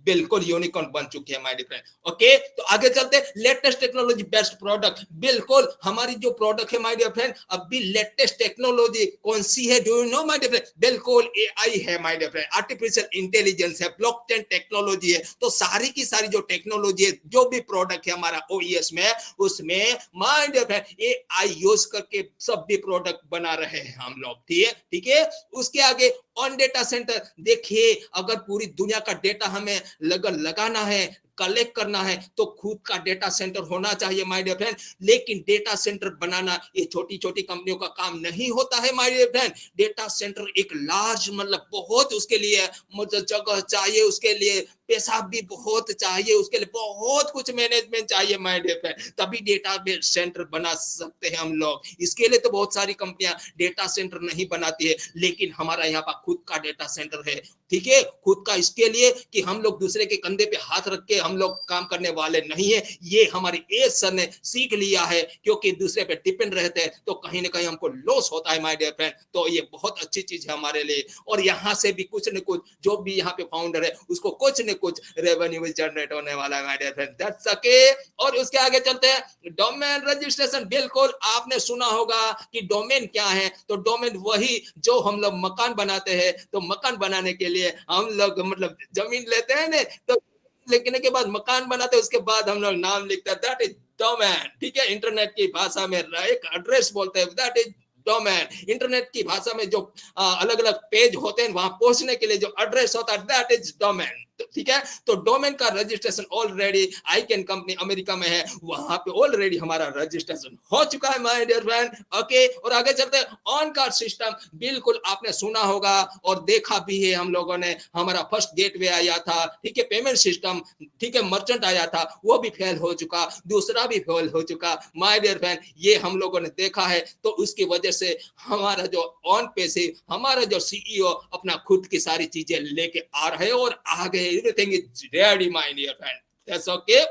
बिल्कुल यूनिकॉर्न बन चुकी है माय डियर फ्रेंड। ओके, तो आगे चलते, लेटेस्ट टेक्नोलॉजी बेस्ट प्रोडक्ट, बिल्कुल हमारी जो प्रोडक्ट है माय डियर फ्रेंड, अभी लेटेस्ट टेक्नोलॉजी कौन सी है, do you know my dear friend? बिल्कुल एआई है my dear friend, artificial intelligence है, ब्लॉकचेन टेक्नोलॉजी है। तो सारी की सारी जो टेक्नोलॉजी है, जो भी प्रोडक्ट है हमारा ओईएस में, उसमें my dear friend AI use करके सब भी प्रोडक्ट बना रहे हैं हम लोग। ठीक है। उसके आगे ऑन डेटा सेंटर, देखिए अगर पूरी दुनिया का डेटा हमें लगाना है, कलेक्ट करना है, तो खुद का डेटा सेंटर होना चाहिए माय डियर फ्रेंड। लेकिन डेटा सेंटर बनाना ये छोटी छोटी कंपनियों का काम नहीं होता है my dear friend. Data center एक लार्ज, मतलब बहुत उसके लिए मतलब जगह चाहिए, उसके लिए पैसा भी बहुत चाहिए, उसके लिए बहुत कुछ मैनेजमेंट चाहिए माय डियर फ्रेंड, तभी डेटा सेंटर बना सकते हैं हम लोग। इसके लिए तो बहुत सारी कंपनियां डेटा सेंटर नहीं बनाती है, लेकिन हमारा यहाँ पर खुद का डेटा सेंटर है। ठीक है, खुद का इसके लिए कि हम लोग दूसरे के कंधे पे हाथ रख के हम लोग काम करने वाले नहीं है। ये हमारे एज सर ने सीख लिया है, क्योंकि दूसरे पे डिपेंड रहते हैं तो कहीं ना कहीं हमको लॉस होता है माय डियर फ्रेंड। तो ये बहुत अच्छी चीज है हमारे लिए, और यहाँ से भी कुछ न कुछ जो भी यहाँ पे फाउंडर है उसको कुछ न कुछ रेवेन्यू जनरेट होने वाला है my dear friend. That's okay. और उसके आगे चलते हैं, डोमेन रजिस्ट्रेशन। बिल्कुल आपने सुना होगा कि डोमेन क्या है, तो डोमेन वही जो हम लोग मकान बनाते हैं, तो मकान बनाने के लिए हम लोग मतलब जमीन लेते हैं ना, तो लिखने के बाद मकान बनाते हैं, उसके बाद हम लोग नाम लिखते हैं, दैट इज डोमेन। ठीक है, इंटरनेट की भाषा में एक एड्रेस बोलते हैं, दैट इज डोमेन। इंटरनेट की भाषा में जो अलग अलग पेज होते हैं वहां पहुंचने के लिए जो एड्रेस होता है, दैट इज डोमेन। ठीक है, तो डोमेन का रजिस्ट्रेशन ऑलरेडी आईकैन कंपनी अमेरिका में है, वहां पे ऑलरेडी हमारा रजिस्ट्रेशन हो चुका है माय डियर फ्रेंड। ओके, और आगे चलते हैं, ऑन कार्ड सिस्टम। बिल्कुल आपने सुना होगा और देखा भी है हम लोगों ने, हमारा फर्स्ट गेटवे आया था, ठीक है, पेमेंट सिस्टम, ठीक है, मर्चेंट आया था, वो भी फेल हो चुका, दूसरा भी फेल हो चुका माय डियर फ्रेंड, ये हम लोगों ने देखा है। तो उसकी वजह से हमारा जो ऑन पे से हमारा जो सीईओ अपना खुद की सारी चीजें लेके आ रहे हैं और आगे everything is ready my dear friend. That's okay.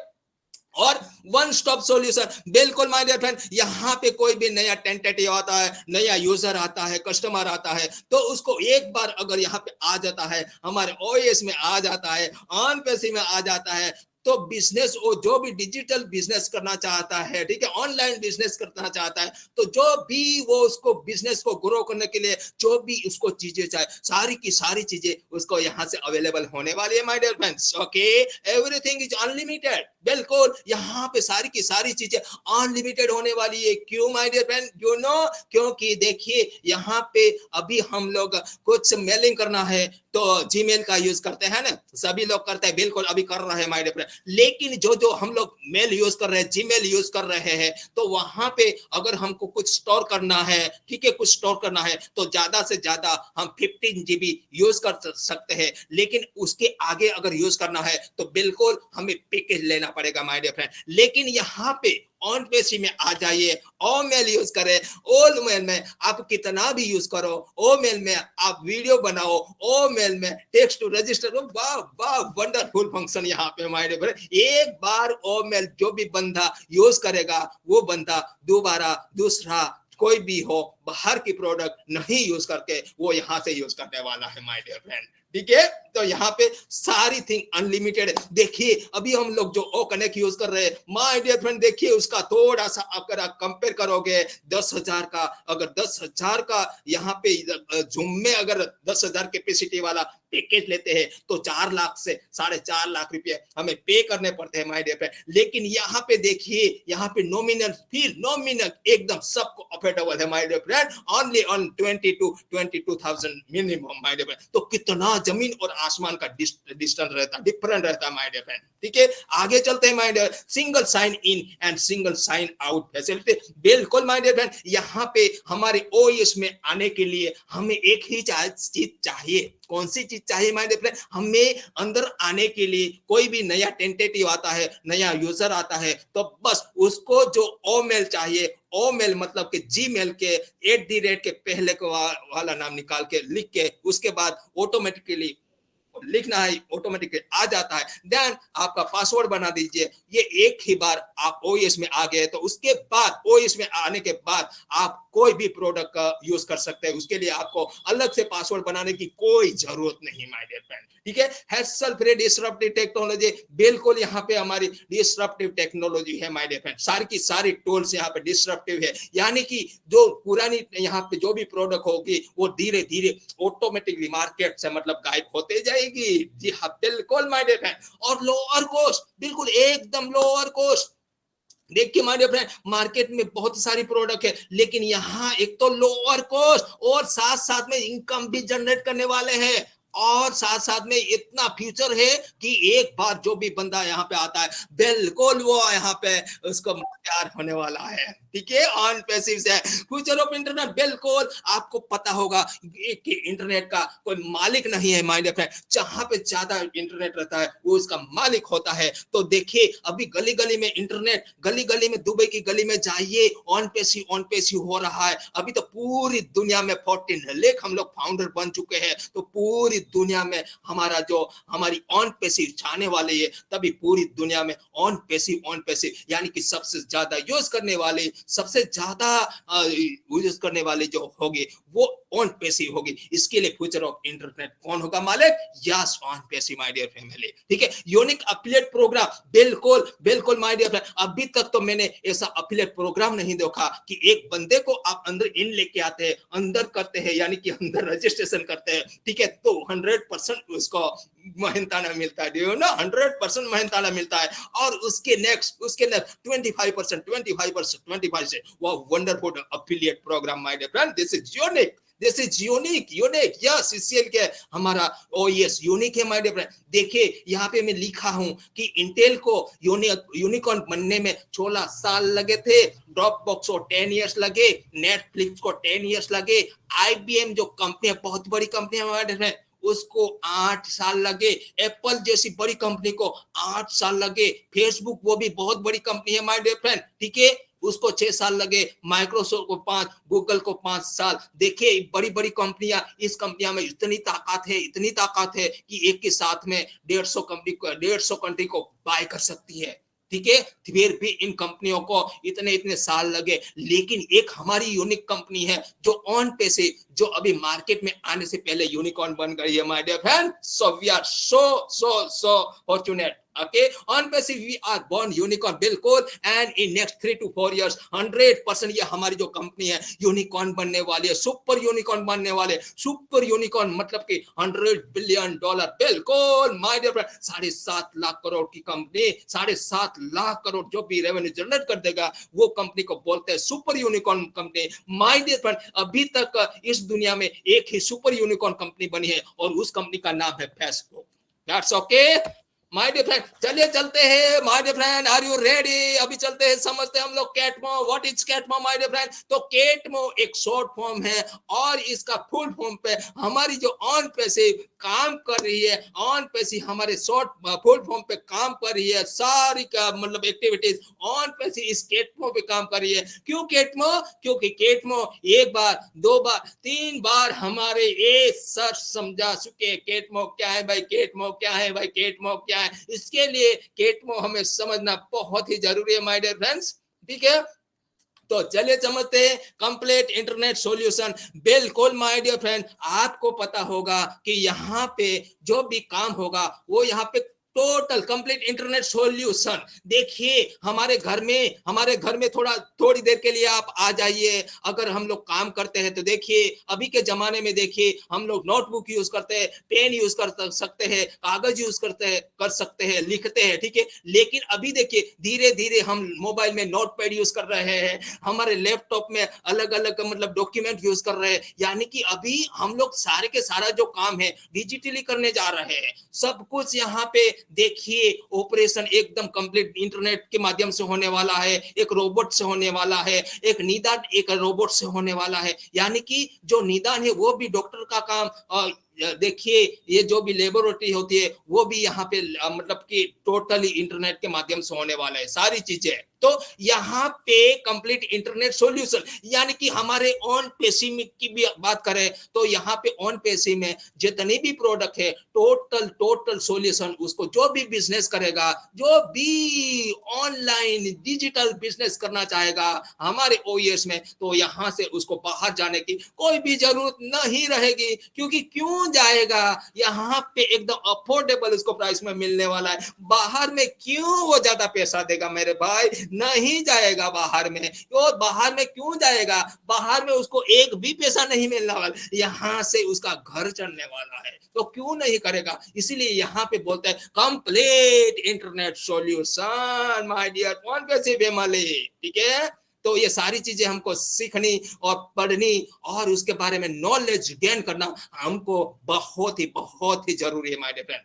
और वन स्टॉप सॉल्यूशन, बिल्कुल माय डियर फ्रेंड, यहाँ पे कोई भी नया टेंटेटिव आता है, नया यूजर आता है, कस्टमर आता है, तो उसको एक बार अगर यहाँ पे आ जाता है, हमारे ओएस में आ जाता है, ऑन पेसी में आ जाता है, तो बिजनेस, वो जो भी डिजिटल बिजनेस करना चाहता है, ठीक है, ऑनलाइन बिजनेस करना चाहता है, तो जो भी वो उसको बिजनेस को ग्रो करने के लिए जो भी उसको चीजें चाहे, सारी की सारी चीजें उसको यहाँ से अवेलेबल होने वाली है my dear friends. Okay, everything is unlimited. बिल्कुल यहाँ पे सारी की सारी चीजें अनलिमिटेड होने वाली है। क्यों my dear friend? You know, क्योंकि देखिए यहाँ पे अभी हम लोग कुछ मेलिंग करना है तो जीमेल का यूज करते हैं ना, सभी लोग करते हैं, बिल्कुल अभी कर रहे हैं माय डियर फ्रेंड। लेकिन जो जो हम लोग मेल यूज कर रहे हैं, जीमेल यूज कर रहे हैं, तो वहां पे अगर हमको कुछ स्टोर करना है, ठीक है, कुछ स्टोर करना है, तो ज्यादा से ज्यादा हम 15 GB यूज कर सकते हैं। लेकिन उसके आगे अगर यूज करना है तो बिल्कुल हमें पैकेज लेना पड़ेगा माय डियर फ्रेंड। लेकिन यहाँ पे ऑन पेसी में आ जाइए, ओ मेल यूज करें, ओ मेल में आप कितना भी यूज करो, ओ मेल में आप वीडियो बनाओ, ओ मेल में टेक्स्ट टू रजिस्टर, वाह वाह, वंडरफुल फंक्शन यहाँ पे माय डियर फ्रेंड। एक बार ओ मेल जो भी बंदा यूज करेगा, वो बंदा दोबारा दूसरा कोई भी हो बाहर की प्रोडक्ट नहीं यूज करके वो यहाँ से यूज करने वाला है माय डियर फ्रेंड। ठीक है, तो यहाँ पे सारी थिंग अनलिमिटेड है। देखिए अभी हम लोग जो ओ कनेक्ट यूज कर रहे हैं माय डियर फ्रेंड, देखिए उसका थोड़ा सा अगर आप कंपेयर करोगे 10,000 का, अगर 10,000 का यहाँ पे जूम में अगर 10,000 कैपेसिटी वाला पैकेज लेते हैं तो 4 लाख से 4.5 लाख रुपए हमें पे करने पड़ते हैं माय डियर फ्रेंड। लेकिन यहाँ पे देखिए, यहाँ पे नॉमिनल फील नॉमिनल एकदम सबको अफोर्डेबल है my dear friend, only on 22,000 minimum my dear friend. तो कितना जमीन और आसमान का डिस्टेंस रहता, डिफरेंट रहता है माय डियर फ्रेंड। ठीक है, आगे चलते हैं my dear. Single sign in and single sign out facility, बिल्कुल माय डियर फ्रेंड। यहाँ पे हमारे ओएस में आने के लिए हमें एक ही चीज चाहिए। कौन सी चीज चाहिए माय डियर फ्रेंड? हमें अंदर आने के लिए कोई भी नया टेंटेटिव आता है, नया यूजर आता है, तो बस उसको जो ओ मेल चाहिए, ओ मेल मतलब कि जी मेल के @ के पहले को वाला नाम निकाल के लिख के उसके बाद ऑटोमेटिकली लिखना है, ऑटोमेटिकली आ जाता है। देन आपका पासवर्ड बना दीजिए। ये एक ही बार आप ओएस में आ गए तो उसके बाद ओएस में आने के बाद आप कोई भी प्रोडक्ट का यूज कर सकते हैं। उसके लिए आपको अलग से पासवर्ड बनाने की कोई जरूरत नहीं माय डियर फ्रेंड। ठीक है, हैसल फ्री डिसरप्टिव टेक्नोलॉजी, बिल्कुल यहाँ पे हमारी डिसरप्टिव टेक्नोलॉजी है माय डियर फ्रेंड। सारी की सारी टूल्स यहाँ पे डिसरप्टिव है, यानी कि जो पुरानी यहाँ पे जो भी प्रोडक्ट होगी वो धीरे धीरे ऑटोमेटिकली मार्केट से मतलब गायब होते जाएगी। जी हाँ, बिल्कुल माय डियर फ्रेंड। और लोअर कॉस्ट, बिल्कुल एकदम लोअर कॉस्ट। देखिए माय डियर फ्रेंड, मार्केट में बहुत सारी प्रोडक्ट है, लेकिन यहाँ एक तो लोअर कॉस्ट और साथ साथ में इनकम भी जनरेट करने वाले हैं, और साथ साथ में इतना फ्यूचर है कि एक बार जो भी बंदा यहाँ पे आता है बिल्कुल वो यहाँ पे उसको तैयार होने वाला है। ठीक है, ऑन पैसिव से फ्यूचर ऑफ इंटरनेट, बिल्कुल आपको पता होगा कि इंटरनेट का कोई मालिक नहीं है माय डियर फ्रेंड। जहां पे ज्यादा इंटरनेट रहता है वो उसका मालिक होता है। तो देखिए अभी गली गली में इंटरनेट, गली गली में दुबई की गली में जाइए ऑन पैसिव हो रहा है। अभी तो पूरी दुनिया में 14 लाख हम लोग फाउंडर बन चुके हैं। तो पूरी दुनिया में हमारा जो हमारी ऑन पैसिव छाने वाले है, तभी पूरी दुनिया में ऑन पैसिव यानी कि सबसे ज्यादा यूज करने वाले, सबसे ज्यादा यूज करने वाले जो होंगे वो ऑन पैसिव होगी। इसके लिए फ्यूचर ऑफ इंटरनेट कौन होगा मालिक? Yes, OnPassive my dear family. ठीक है, यूनिक अफिलिएट प्रोग्राम, बिल्कुल माय डियर फ्रेंड। अभी तक तो मैंने ऐसा अफिलिएट प्रोग्राम नहीं देखा कि एक बंदे को आप अंदर इन लेके आते हैं, अंदर करते हैं, यानी कि अंदर रजिस्ट्रेशन करते हैं। ठीक है, तो 100% उसको मेहनताना मिलता है, 100% मेहनताना मिलता है। और उसके नेक्स्ट 25% वो wonderful affiliate program my dear friend. This is unique yes, इसलिए के हमारा ओएस यूनिक है माय डियर फ्रेंड। देखिए यहाँ पे मैं लिखा हूं कि इंटेल को यूनिकॉर्न बनने में 16 साल लगे थे, ड्रॉपबॉक्स को 10 इयर्स लगे, नेटफ्लिक्स को 10 इयर्स लगे, आईबीएम जो कंपनी है, बहुत बड़ी कंपनी है माय डियर फ्रेंड, उसको 8 साल लगे, एप्पल जैसी बड़ी कंपनी को 8 साल लगे, फेसबुक वो भी बहुत बड़ी कंपनी है माय डियर फ्रेंड, ठीक है, उसको 6 साल लगे, माइक्रोसॉफ्ट को 5, गूगल को 5 साल। देखिए बड़ी बड़ी कंपनियां, इस कंपनियां में इतनी ताकत है कि एक के साथ में 150 कंट्री को बाय कर सकती है। ठीक है, फिर भी इन कंपनियों को इतने साल लगे। लेकिन एक हमारी यूनिक कंपनी है जो ऑन पे से, जो अभी मार्केट में आने से पहले यूनिकॉर्न बन गई है my dear friend. So we are so fortunate. Okay, on passive we are born unicorn, बिल्कुल। and in next 3 to 4 years 100% ये हमारी जो कंपनी है यूनिकॉर्न बनने वाली है, सुपर यूनिकॉर्न बनने वाले। सुपर यूनिकॉर्न मतलब कि $100 बिलियन, बिल्कुल my dear friend. 7.5 lakh crore की कंपनी, 7.5 लाख करोड़ जो भी रेवेन्यू जनरेट कर देगा वो कंपनी को बोलते हैं super unicorn company my dear friend. अभी तक इस दुनिया में एक ही सुपर यूनिकॉर्न कंपनी बनी है और उस कंपनी का नाम है Facebook. That's okay my dear friend. चलिए चलते हैं my dear friend, are you ready? अभी चलते हैं, समझते हैं हम लोग कैटमो। व्हाट इज कैटमो माय डियर फ्रेंड? तो कैटमो एक शॉर्ट फॉर्म है और इसका फुल फॉर्म पे हमारी जो ऑन पैसे काम कर रही है, ऑन पैसे हमारे शॉर्ट फुल फॉर्म पे काम कर रही है, सारी का मतलब एक्टिविटीज ऑन पैसे इस कैटमो पे काम कर रही है। क्यों कैटमो? क्योंकि कैटमो 1 बार 2 बार 3 बार हमारे ये सर समझा चुके कैटमो क्या है भाई, कैटमो क्या है भाई, कैटमो क्या है। इसके लिए कैटमो हमें समझना बहुत ही जरूरी है माय डियर फ्रेंड्स। ठीक है, तो चलिए समझते हैं कंप्लीट इंटरनेट सॉल्यूशन। बिल्कुल माय डियर फ्रेंड, आपको पता होगा कि यहाँ पे जो भी काम होगा वो यहाँ पे टोटल कंप्लीट इंटरनेट सॉल्यूशन। देखिए हमारे घर में थोड़ी देर के लिए आप आ जाइए। अगर हम लोग काम करते हैं तो देखिए अभी के जमाने में देखिए हम लोग नोटबुक यूज करते हैं, पेन यूज कर सकते हैं, कागज यूज कर सकते हैं, लिखते हैं, ठीक है। लेकिन अभी देखिए धीरे धीरे हम मोबाइल में नोटपैड यूज कर रहे हैं, हमारे लैपटॉप में अलग अलग मतलब डॉक्यूमेंट यूज कर रहे हैं। यानी कि अभी हम लोग सारे के सारा जो काम है डिजिटली करने जा रहे हैं। सब कुछ यहाँ पे देखिए ऑपरेशन एकदम कंप्लीट इंटरनेट के माध्यम से होने वाला है, एक रोबोट से होने वाला है, एक निदान एक रोबोट से होने वाला है। यानी कि जो निदान है वो भी डॉक्टर का काम, देखिए ये जो भी लेबोरेटरी होती है वो भी यहाँ पे मतलब कि टोटली इंटरनेट के माध्यम से होने वाला है सारी चीजें। तो यहाँ पे कंप्लीट इंटरनेट सॉल्यूशन यानी कि हमारे ऑन पेसी में की भी बात करें तो यहाँ पे ऑन पेसी में जितने भी प्रोडक्ट है टोटल सॉल्यूशन, उसको जो भी बिजनेस करेगा, जो भी ऑनलाइन डिजिटल बिजनेस करना चाहेगा हमारे ओएस में, तो यहाँ से उसको बाहर जाने की कोई भी जरूरत नहीं रहेगी। क्योंकि क्यों जाएगा, यहाँ पे एकदम अफोर्डेबल उसको प्राइस में मिलने वाला है। बाहर में क्यों वो ज्यादा पैसा देगा मेरे भाई, नहीं जाएगा बाहर में। और बाहर में क्यों जाएगा, बाहर में उसको एक भी पैसा नहीं मिलने वाला, यहाँ से उसका घर चलने वाला है, तो क्यों नहीं करेगा। इसीलिए यहाँ पे बोलते हैं complete internet solution my dear कौन कैसे बेमले, ठीक है। तो ये सारी चीजें हमको सीखनी और पढ़नी और उसके बारे में नॉलेज गेन करना हमको बहुत ही जरूरी है माय डियर फ्रेंड,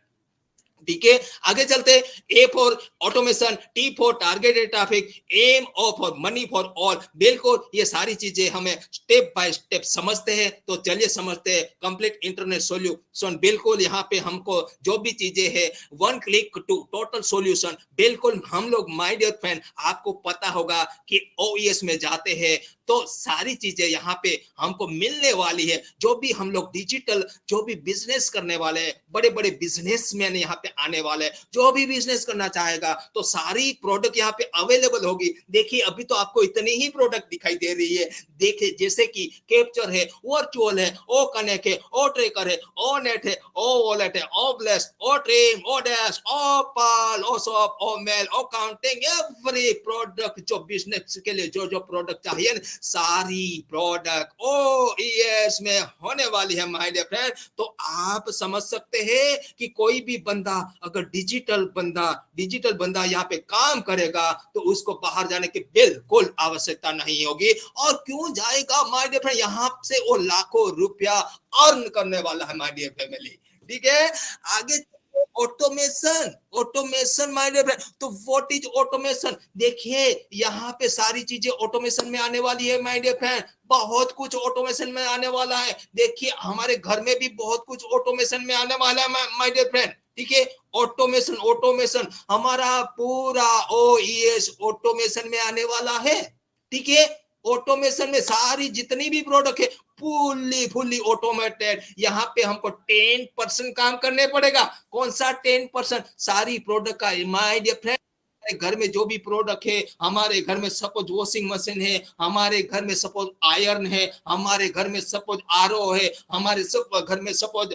ठीक है। आगे चलते, A for automation, T for targeted traffic, M O for money for all. बिल्कुल ये सारी चीजें हमें स्टेप बाय स्टेप समझते हैं। तो चलिए समझते हैं कंप्लीट इंटरनेट सॉल्यूशन। बिल्कुल यहाँ पे हमको जो भी चीजें हैं one click to total solution. बिल्कुल हम लोग माय डियर फ्रेंड आपको पता होगा कि ओएस में जाते हैं तो सारी चीजें यहाँ पे हमको मिलने वाली है। जो भी हम लोग डिजिटल जो भी बिजनेस करने वाले हैं, बड़े बड़े बिजनेसमैन यहाँ पे आने वाले हैं, जो भी बिजनेस करना चाहेगा तो सारी प्रोडक्ट यहाँ पे अवेलेबल होगी। देखिए अभी तो आपको इतनी ही प्रोडक्ट दिखाई दे रही है। देखिए जैसे कि कैप्चर है, वर्चुअल है, ओ कनेक्ट है, ओ ट्रैकर है, ओ नेट है, ओ वॉलेट है, ओ ब्लेस्ट, ओ ट्रेम, ओ डैश, ओ पाल, ओ शॉप, ओ मेल, ओ काउंटिंग, एवरी प्रोडक्ट जो बिजनेस के लिए जो प्रोडक्ट चाहिए सारी प्रोडक्ट ओएस में होने वाली है माय डियर फ्रेंड। तो आप समझ सकते हैं कि कोई भी बंदा अगर डिजिटल बंदा यहाँ पे काम करेगा तो उसको बाहर जाने की बिल्कुल आवश्यकता नहीं होगी। और क्यों जाएगा माय डियर फ्रेंड, यहाँ से वो लाखों रुपया अर्न करने वाला है माय डियर फैमिली, ठीक है। आगे ऑटोमेशन माय डियर फ्रेंड, तो व्हाट इज ऑटोमेशन। देखिए यहाँ पे सारी चीजें ऑटोमेशन में आने वाली है माय डियर फ्रेंड, बहुत कुछ ऑटोमेशन में आने वाला है। देखिए हमारे घर में भी बहुत कुछ ऑटोमेशन में आने वाला है माय डियर फ्रेंड, ठीक है। ऑटोमेशन हमारा पूरा ओएस ऑटोमेशन में आने वाला है, ठीक है। ऑटोमेशन में सारी जितनी भी प्रोडक्ट है फुल्ली ऑटोमेटेड। यहाँ पे हमको 10% काम करने पड़ेगा। कौन सा 10%, सारी प्रोडक्ट का माय डियर फ्रेंड। घर में जो भी प्रोडक्ट है, हमारे घर में सपोज वॉशिंग मशीन है, हमारे घर में सपोज आयरन है, हमारे घर में सपोज आरओ है, हमारे घर में सपोज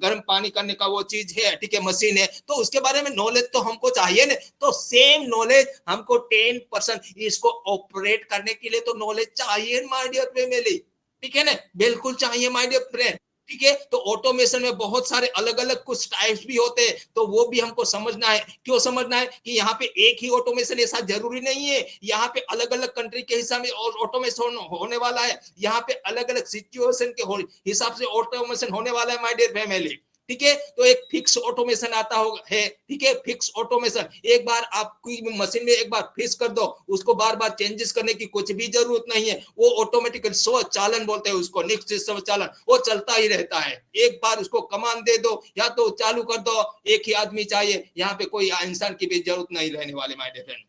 गर्म पानी करने का वो चीज है, ठीक है, मशीन है। तो उसके बारे में नॉलेज तो हमको चाहिए ना। तो सेम नॉलेज हमको 10% इसको ऑपरेट करने के लिए तो नॉलेज चाहिए माय डियर फैमिली, ठीक है ना, बिल्कुल चाहिए माय डियर फ्रेंड, ठीक है। तो ऑटोमेशन में बहुत सारे अलग अलग कुछ टाइप्स भी होते हैं, तो वो भी हमको समझना है। क्यों समझना है कि यहाँ पे एक ही ऑटोमेशन ऐसा जरूरी नहीं है। यहाँ पे अलग अलग कंट्री के हिसाब से ऑटोमेशन होने वाला है, यहाँ पे अलग अलग सिचुएशन के हिसाब से ऑटोमेशन होने वाला है माय डियर फैमिली, ठीक है। तो एक फिक्स ऑटोमेशन आता है, ठीक है, फिक्स ऑटोमेशन। एक बार आपकी मशीन में एक बार फिक्स कर दो, उसको बार बार चेंजेस करने की कुछ भी जरूरत नहीं है। वो ऑटोमेटिकली स्वचालन बोलते हैं उसको, निश्चित स्वचालन, वो चलता ही रहता है। एक बार उसको कमांड दे दो या तो चालू कर दो, एक ही आदमी चाहिए, यहाँ पे कोई इंसान की भी जरूरत नहीं रहने वाली माय डियर फ्रेंड,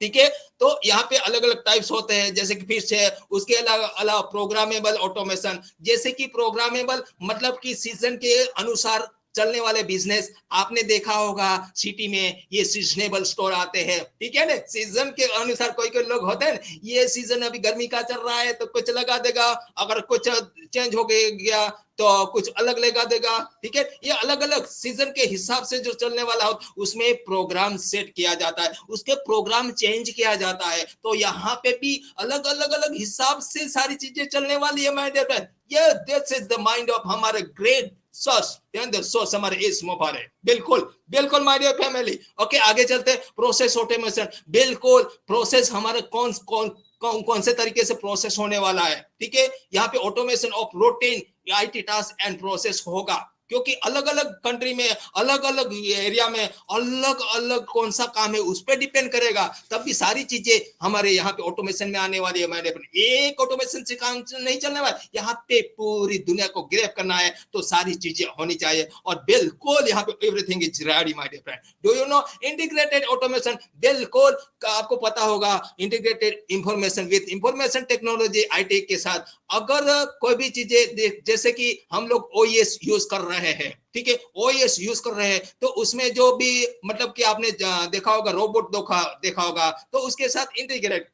ठीक है। तो यहाँ पे अलग अलग टाइप्स होते हैं, जैसे कि फिर है, उसके अलावा प्रोग्रामेबल ऑटोमेशन। जैसे कि प्रोग्रामेबल मतलब कि सीजन के अनुसार चलने वाले बिजनेस आपने देखा होगा, सिटी में ये सीजनेबल स्टोर आते हैं, ठीक है ना, सीजन के अनुसार। कोई कोई लोग होते हैं ना, ये सीजन अभी गर्मी का चल रहा है तो कुछ लगा देगा, अगर कुछ चेंज हो गया तो कुछ अलग लगा देगा, ठीक है। ये अलग अलग सीजन के हिसाब से जो चलने वाला हो उसमें प्रोग्राम सेट किया जाता है, उसके प्रोग्राम चेंज किया जाता है। तो यहाँ पे भी अलग अलग अलग हिसाब से सारी चीजें चलने वाली है माय डियर फ्रेंड। ये this is the mind of हमारे ग्रेट सॉस सॉस हमारे इस मुबारक। बिल्कुल बिल्कुल माय डियर फैमिली। ओके, आगे चलते हैं। प्रोसेस ऑटोमेशन, बिल्कुल प्रोसेस हमारे कौन से तरीके से प्रोसेस होने वाला है, ठीक है। यहाँ पे automation of routine IT task and process होगा, क्योंकि अलग अलग कंट्री में, अलग अलग एरिया में अलग अलग कौन सा काम है उस पर डिपेंड करेगा। तब भी सारी चीजें हमारे यहाँ पे ऑटोमेशन में आने वाली है। मैंने एक ऑटोमेशन से काम नहीं चलने वाला, यहाँ पे पूरी दुनिया को ग्रैब करना है तो सारी चीजें होनी चाहिए। और बिल्कुल यहाँ पे everything is ready my dear friend. Do you know integrated automation? बिल्कुल आपको पता होगा, integrated information with information technology IT के साथ अगर कोई भी चीजें, जैसे कि हम लोग ओएस यूज कर रहे हैं, ठीक है, ओएस यूज कर रहे हैं तो उसमें जो भी मतलब कि आपने देखा होगा, रोबोट देखा होगा, तो उसके साथ इंटीग्रेट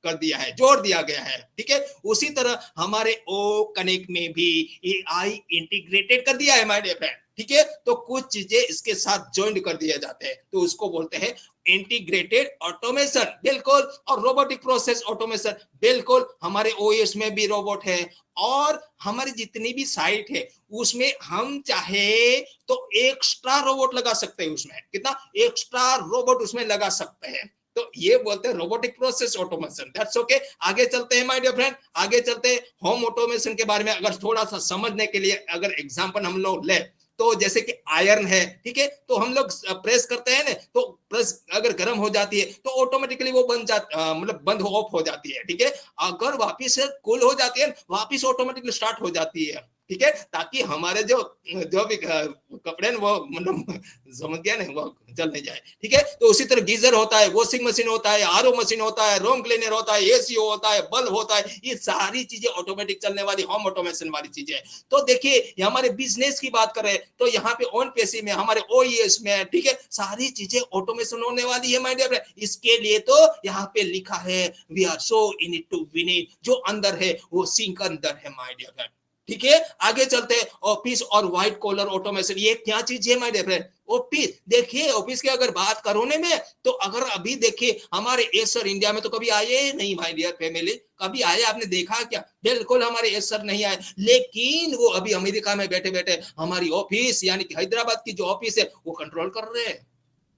कर दिया है, जोड़ दिया गया है, ठीक है। उसी तरह हमारे ओ कनेक्ट में भी एआई इंटीग्रेटेड कर दिया है माय डियर फ्रेंड, ठीक है। तो कुछ चीजें इसके साथ ज्वाइन कर दिए जाते हैं तो उसको बोलते हैं इंटीग्रेटेड ऑटोमेशन। बिल्कुल। और रोबोटिक प्रोसेस ऑटोमेशन, बिल्कुल हमारे ओएस में भी रोबोट है और हमारी जितनी भी साइट है उसमें हम चाहे तो एक्स्ट्रा रोबोट लगा सकते हैं। उसमें कितना एक्स्ट्रा रोबोट उसमें लगा सकते हैं, तो ये बोलते हैं robotic process automation. That's okay. आगे चलते हैं माय डियर फ्रेंड, आगे चलते हैं होम ऑटोमेशन के बारे में। अगर थोड़ा सा समझने के लिए अगर एग्जांपल हम लोग ले तो जैसे कि आयरन है, ठीक है, तो हम लोग प्रेस करते हैं ना, तो प्रेस अगर गर्म हो जाती है तो ऑटोमेटिकली वो मतलब बंद ऑफ हो जाती है, ठीक है। अगर वापिस से कूल हो जाती है वापिस ऑटोमेटिकली स्टार्ट हो जाती है, ठीक है, ताकि हमारे जो भी कपड़े वो मतलब समझ गया ना, वो जल नहीं जाए, ठीक है। तो उसी तरह गीजर होता है, वॉशिंग मशीन होता है, आरओ मशीन होता है, रूम क्लीनर होता है, एसी होता है, बल्ब होता है, ये सारी चीजें ऑटोमेटिक चलने वाली होम ऑटोमेशन वाली चीजें। तो देखिए हमारे बिजनेस की बात करें तो यहाँ पे ऑन पेसी में, हमारे ओईएस में, ठीक है, सारी चीजें ऑटोमेशन होने वाली है माय डियर फ्रेंड। इसके लिए तो यहाँ पे लिखा है we are so in it to win it, जो अंदर है वो सिंक अंदर है माय डियर फ्रेंड, ठीक है। आगे चलते हैं ऑफिस और व्हाइट कॉलर ऑटोमेशन। ये क्या चीज है माय डियर फ्रेंड? ऑफिस, देखिए ऑफिस की अगर बात करोने में तो अगर अभी देखिए हमारे एसर इंडिया में तो कभी आए नहीं माय डियर फैमिली, कभी आए आपने देखा क्या? बिल्कुल हमारे एसर नहीं आए, लेकिन वो अभी अमेरिका में बैठे बैठे हमारी ऑफिस यानी कि हैदराबाद की जो ऑफिस है वो कंट्रोल कर रहे हैं,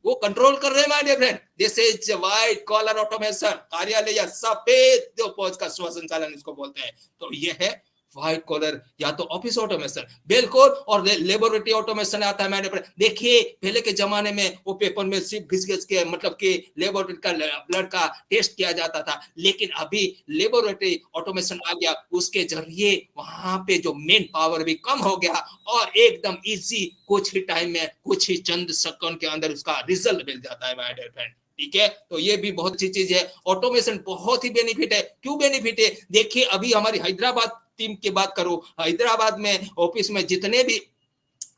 वो कंट्रोल कर रहे हैं my dear friend. This is white collar automation, कार्यालय या सफेद जो पोस्ट का स्वसंचालन इसको बोलते हैं। तो ये है व्हाइट कॉलर या तो ऑफिस ऑटोमेशन, बिल्कुल। और लेबोरेटरी ऑटोमेशन आता है मैंने देखिए पहले के जमाने में वो पेपर में सिर्फ घिस के मतलब कि लेबोरेटरी का ब्लड का टेस्ट किया जाता था, लेकिन अभी लेबोरेटरी ऑटोमेशन आ गया, उसके जरिए वहां पे जो मेन पावर भी कम हो गया और एकदम इजी कुछ ही टाइम में, कुछ ही चंद सेकंड के अंदर उसका रिजल्ट मिल जाता है माय डियर फ्रेंड, ठीक है। तो ये भी बहुत अच्छी चीज है, ऑटोमेशन बहुत ही बेनिफिट है। क्यों बेनिफिट है? देखिए अभी हमारी हैदराबाद टीम की बात करो, हैदराबाद में ऑफिस में जितने भी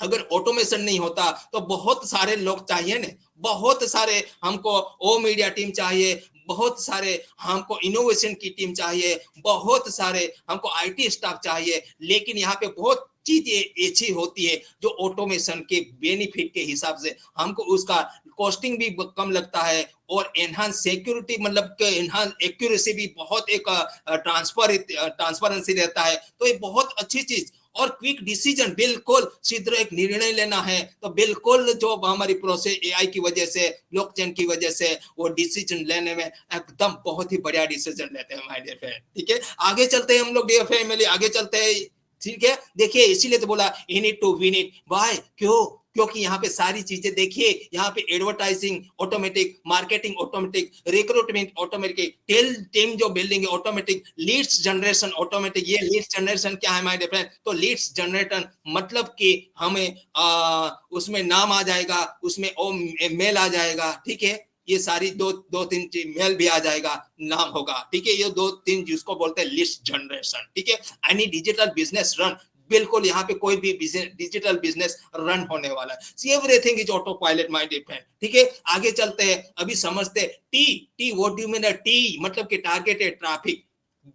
अगर ऑटोमेशन नहीं होता तो बहुत सारे लोग चाहिए ना, बहुत सारे हमको ओ मीडिया टीम चाहिए, बहुत सारे हमको इनोवेशन की टीम चाहिए, बहुत सारे हमको आईटी स्टाफ चाहिए, लेकिन यहाँ पे बहुत चीजें ऐसी होती है जो ऑटोमेशन के बेनिफिट के हिसाब से हमको उसका कॉस्टिंग भी कम लगता है और एनहांस सिक्योरिटी मतलब एनहांस एक्यूरेसी भी बहुत एक ट्रांसपेरेंसी रहता है। तो ये बहुत अच्छी चीज और क्विक डिसीजन, बिल्कुल शीघ्र एक निर्णय लेना है तो बिल्कुल जो हमारी प्रोसेस एआई की वजह से, ब्लॉकचेन की वजह से वो डिसीजन लेने में एकदम बहुत ही बढ़िया डिसीजन लेते हैं माय डियर फ्रेंड, ठीक है। आगे चलते हैं हम लोग डियर फैमिली, आगे चलते हैं, ठीक है। देखिए इसीलिए तो बोला in it to win it, why, क्यों? क्योंकि यहाँ पे सारी चीजें देखिए, यहाँ पे advertising automatic, marketing automatic, recruitment automatic, team जो बिल्डिंग है ऑटोमेटिक, लीड्स जनरेशन ऑटोमेटिक। ये लीड्स जनरेशन क्या है माय डियर फ्रेंड? तो लीड्स जनरेटर मतलब कि हमें उसमें नाम आ जाएगा, उसमें मेल आ जाएगा, ठीक है। ये सारी दो तीन मेल भी आ जाएगा, नाम होगा, ठीक है। ये दो तीन जिसको बोलते हैं लिस्ट जनरेशन, ठीक है। एनी डिजिटल बिजनेस रन, बिल्कुल यहाँ पे कोई भी डिजिटल बिजनेस रन होने वाला है। Everything is auto pilot my dear friend. ठीक है, आगे चलते हैं, अभी समझते हैं T what do you mean T मतलब कि टारगेटेड ट्रैफिक।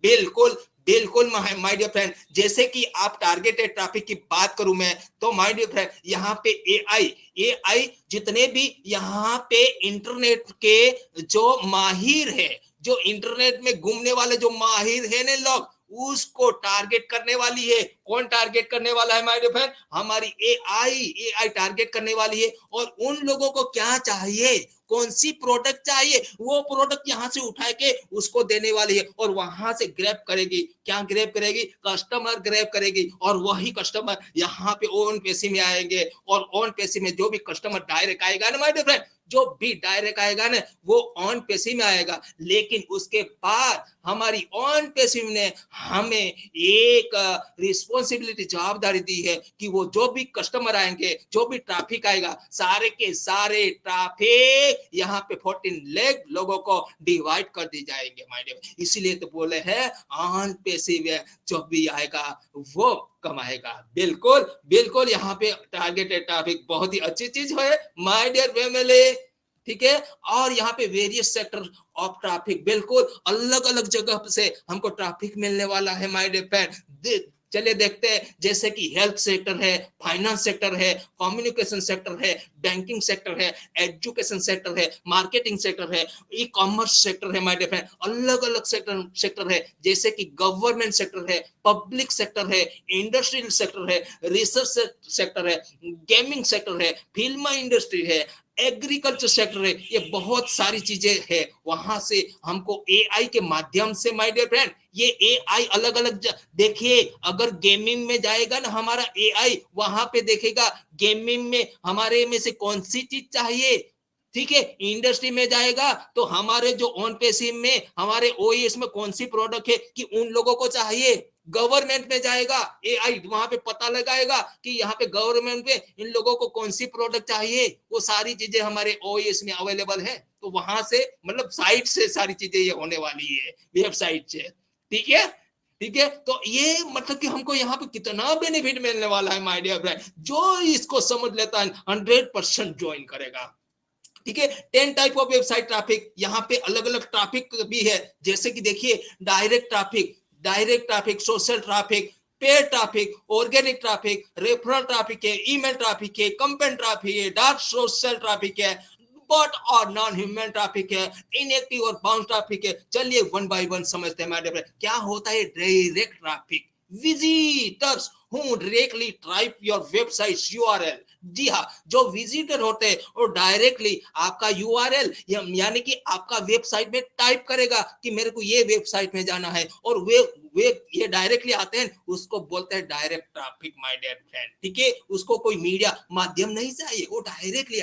बिल्कुल बिल्कुल माय डियर फ्रेंड, जैसे कि आप टारगेटेड ट्रैफिक की बात करूं मैं, तो माय डियर फ्रेंड यहाँ पे एआई जितने भी यहाँ पे इंटरनेट के जो माहिर है, जो इंटरनेट में घूमने वाले जो माहिर है ना लोग, उसको टारगेट करने वाली है। कौन टारगेट करने वाला है माय डियर फ्रेंड? हमारी एआई टारगेट करने वाली है। और उन लोगों को क्या चाहिए, कौन सी प्रोडक्ट चाहिए, वो प्रोडक्ट यहां से उठा के उसको देने वाली है और वहां से ग्रैब करेगी। क्या ग्रैब करेगी? कस्टमर ग्रैब करेगी। और वही कस्टमर यहाँ पे ओन पेसी में आएंगे और ओन पेसी में जो भी कस्टमर डायरेक्ट आएगा ना माय डियर फ्रेंड, जो भी डायरेक्ट आएगा ना वो ऑन पेसिव में आएगा। लेकिन उसके बाद हमारी ऑन पेसिव ने हमें एक रिस्पॉन्सिबिलिटी जवाबदारी दी है कि वो जो भी कस्टमर आएंगे, जो भी ट्रैफिक आएगा, सारे के सारे ट्रैफिक यहाँ पे 14 लाख लोगों को डिवाइड कर दी जाएंगे माय डियर। इसीलिए तो बोले हैं ऑन पेसिव है, जो भी आएगा वो कमाएगा। बिल्कुल बिल्कुल, यहाँ पे टारगेटेड ट्रैफिक बहुत ही अच्छी चीज है माय डियर फैमिली। ठीक है, और यहाँ पे वेरियस सेक्टर ऑफ ट्रैफिक, बिल्कुल अलग अलग जगह से हमको ट्रैफिक मिलने वाला है माय डियर फ्रेंड। चलिए देखते हैं, जैसे कि हेल्थ सेक्टर है, फाइनेंस सेक्टर है, कम्युनिकेशन सेक्टर है, बैंकिंग सेक्टर है, एजुकेशन सेक्टर है, मार्केटिंग सेक्टर है, ई कॉमर्स सेक्टर है माय डियर फ्रेंड। अलग अलग सेक्टर है, जैसे कि गवर्नमेंट सेक्टर है, पब्लिक सेक्टर है, इंडस्ट्रियल सेक्टर है, रिसर्च सेक्टर है, गेमिंग सेक्टर है, फिल्म इंडस्ट्री है, एग्रीकल्चर सेक्टर है। ये बहुत सारी चीजें है। वहां से हमको एआई के माध्यम से माय डियर फ्रेंड, ये एआई अलग अलग देखिए, अगर गेमिंग में जाएगा ना हमारा एआई, वहां पे देखेगा गेमिंग में हमारे में से कौन सी चीज चाहिए। ठीक है, इंडस्ट्री में जाएगा तो हमारे जो ऑन पेसिव में हमारे ओएस में कौन सी प्रोडक्ट है कि उन लोगों को चाहिए। गवर्नमेंट में जाएगा एआई, वहां पे पता लगाएगा कि यहाँ पे गवर्नमेंट में इन लोगों को कौन सी प्रोडक्ट चाहिए। वो सारी चीजें हमारे ओएस में अवेलेबल है। तो वहां से मतलब साइट से सारी चीजें ये होने वाली है, वेबसाइट से। ठीक है, ठीक है, तो ये मतलब कि हमको यहाँ पे कितना बेनिफिट मिलने वाला है माय डियर फ्रेंड। जो इसको समझ लेता है 100% ज्वाइन करेगा। ठीक है, 10 टाइप ऑफ वेबसाइट ट्रैफिक, यहाँ पे अलग अलग ट्रैफिक भी है। जैसे कि देखिए, direct traffic, social traffic, paid traffic, organic traffic, referral traffic है, ईमेल ट्रैफिक है, कंपेन ट्रैफिक है, डार्क सोशल ट्रैफिक है, बॉट और नॉन ह्यूमन ट्रैफिक है, इनएक्टिव और बाउंस ट्रैफिक है। चलिए वन बाय वन समझते हैं मैडम। क्या होता है direct traffic? Visitors who directly type your website URL. जी हाँ, जो विजिटर होते हैं वो डायरेक्टली आपका यूआरएल यानी कि आपका वेबसाइट में टाइप करेगा कि मेरे को ये वेबसाइट में जाना है, और वे ये डायरेक्टली आते हैं, उसको बोलते हैं direct traffic my dear friend. ठीक है, उसको कोई मीडिया माध्यम नहीं चाहिए, वो डायरेक्टली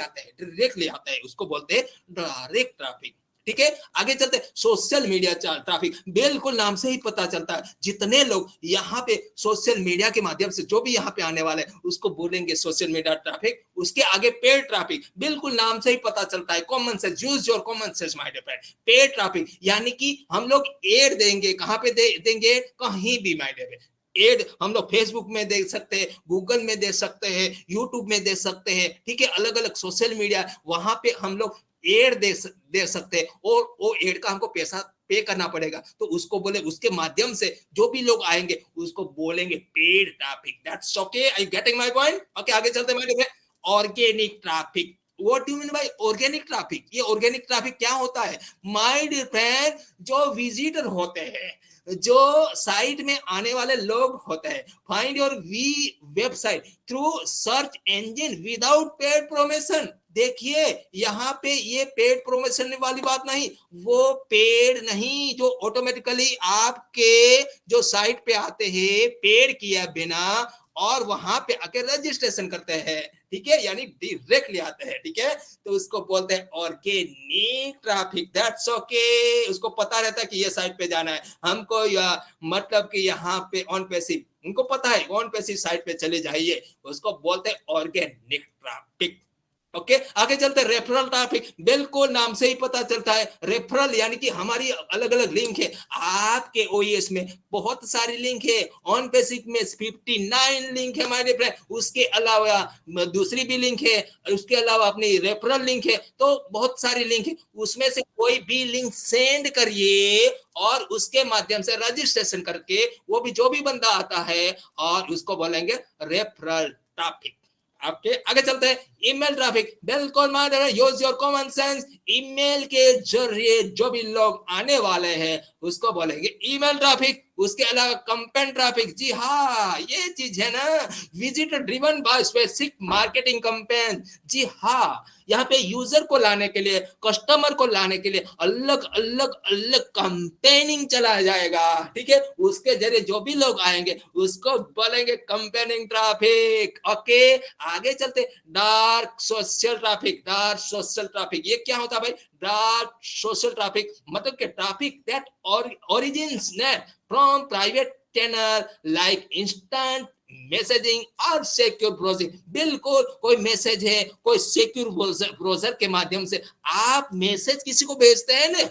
आता है, उसको बोलते हैं डायरेक्ट ट्रैफिक। ठीक है, आगे चलते, सोशल मीडिया ट्रैफिक, बिल्कुल नाम से ही पता चलता है, जितने लोग यहाँ पे सोशल मीडिया के माध्यम से जो भी यहाँ पे आने वाले हैं उसको बोलेंगे सोशल मीडिया ट्रैफिक। उसके आगे पेड ट्रैफिक, बिल्कुल नाम से ही पता चलता है, common sense, use your common sense my dear friend. Paid traffic यानी कि हम लोग एड देंगे, कहाँ पे देंगे? कहीं भी माय डियर फ्रेंड। एड हम लोग फेसबुक में दे सकते हैं, गूगल में दे सकते हैं, यूट्यूब में दे सकते हैं। ठीक है, अलग अलग सोशल मीडिया, वहां पे हम लोग एड दे सकते हैं, और वो एड का हमको पैसा पे करना पड़ेगा। तो उसको बोले, उसके माध्यम से जो भी लोग आएंगे उसको बोलेंगे paid traffic. That's okay, I getting my point? Okay, आगे चलते हैं। Organic traffic, what do mean by organic traffic? ये ऑर्गेनिक ट्रैफिक क्या होता है माय डियर फ्रेंड? जो विजिटर होते हैं, जो साइट में आने वाले लोग होते हैं, find your website through search engine without paid promotion. देखिए, यहाँ पे ये पेड प्रमोशन वाली बात नहीं, वो पेड नहीं, जो ऑटोमेटिकली आपके जो साइट पे आते हैं पेड किया बिना, और वहां पे आके रजिस्ट्रेशन करते हैं। ठीक है, यानी डायरेक्टली आते हैं। ठीक है, तो उसको बोलते हैं ऑर्गेनिक ट्रैफिक। दैट्स ओके, उसको पता रहता है कि ये साइट पे जाना है हमको, या मतलब कि यहाँ पे ऑन पेसिव, उनको पता है ऑन पेसिव साइट पे चले जाइए, उसको बोलते हैं ऑर्गेनिक ट्रैफिक। ओके आगे चलते हैं। रेफरल ट्रैफिक, बिल्कुल नाम से ही पता चलता है रेफरल यानी कि हमारी अलग अलग लिंक है। आपके ओईएस में बहुत सारी लिंक है, ऑन बेसिक में 59 लिंक है माय फ्रेंड। उसके अलावा दूसरी भी लिंक है, उसके अलावा अपनी रेफरल लिंक है, तो बहुत सारी लिंक है। उसमें से कोई भी लिंक सेंड करिए और उसके माध्यम से रजिस्ट्रेशन करके वो भी जो भी बंदा आता है और उसको बोलेंगे रेफरल ट्रैफिक। आपके आगे चलते हैं। ईमेल ट्रैफिक, बिल्कुल माने use your common sense. Email के जरिए जो भी लोग आने वाले हैं उसको बोलेंगे ईमेल ट्रैफिक। उसके अलावा कंपेन ट्रैफिक, जी हाँ ये चीज है ना, visitor driven by specific marketing campaign. जी हाँ, यहाँ पे यूजर को लाने के लिए, कस्टमर को लाने के लिए अलग अलग अलग कंपेनिंग चलाया जाएगा, ठीक है। उसके जरिए जो भी लोग आएंगे उसको बोलेंगे कंपेनिंग ट्रैफिक। ओके आगे चलते। Dark social traffic, dark social traffic ये क्या होता है भाई? डार्क सोशल ट्रैफिक मतलब कि traffic that origins net from private channel like instant messaging और सिक्योर ब्राउजिंग। बिल्कुल कोई मैसेज है, कोई सिक्योर ब्राउजर के माध्यम से आप मैसेज किसी को भेजते हैं ना,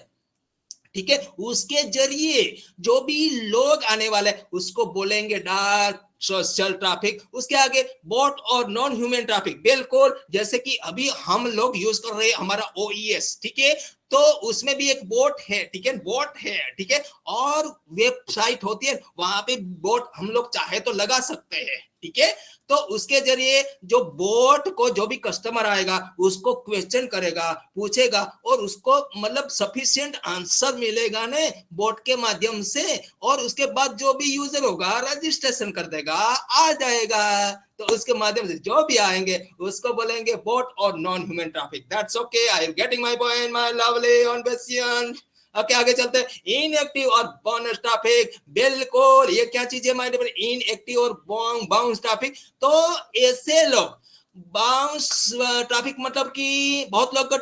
ठीक है, उसके जरिए जो भी लोग आने वाले उसको बोलेंगे डार्क सोशल ट्रैफिक। उसके आगे बॉट और नॉन ह्यूमन ट्रैफिक, बिल्कुल जैसे कि अभी हम लोग यूज कर रहे हैं हमारा ओईएस, ठीक है, तो उसमें भी एक बोट है, ठीक है, बोट है, ठीक है, और वेबसाइट होती है वहां पे बोट हम लोग चाहे तो लगा सकते हैं, ठीक है। तो उसके जरिए जो बोट को जो भी कस्टमर आएगा उसको क्वेश्चन करेगा, पूछेगा और उसको मतलब सफिशिएंट आंसर मिलेगा ने बोट के माध्यम से, और उसके बाद जो भी यूजर होगा रजिस्ट्रेशन कर देगा, आ जाएगा। तो उसके माध्यम से जो भी आएंगे उसको बोलेंगे बोट और non human traffic. That's okay, I am getting my point my lovely on Bayesian. Okay आगे चलते हैं। इनएक्टिव और बाउंस ट्रैफिक, बिल्कुल ये क्या चीज है माइंड में? इनएक्टिव और बाउंस ट्रैफिक। तो ऐसे लोग बाउंस ट्रैफिक मतलब कि बहुत लोग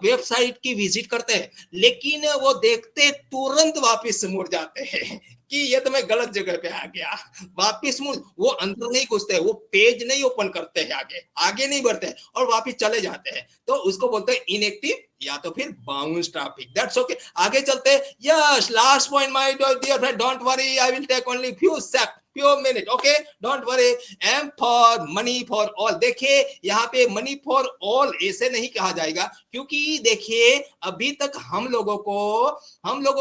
वेबसाइट की विजिट करते हैं लेकिन वो देखते तुरंत वापस मुड़ जाते हैं कि ये तो मैं गलत जगह पे आ गया, वापस मुड़, वो अंदर नहीं घुसते, वो पेज नहीं ओपन करते हैं, आगे आगे नहीं बढ़ते हैं और वापस चले जाते हैं, तो उसको बोलते हैं इनएक्टिव या तो फिर बाउंस ट्रैफिक। दैट्स ओके आगे चलते हैं। Yes last point my dear friend, don't worry I will take only few minute, okay don't worry. Aim for money for all, देखिए यहाँ पे मनी फॉर ऑल ऐसे नहीं कहा जाएगा क्योंकि देखिए अभी तक हम लोगों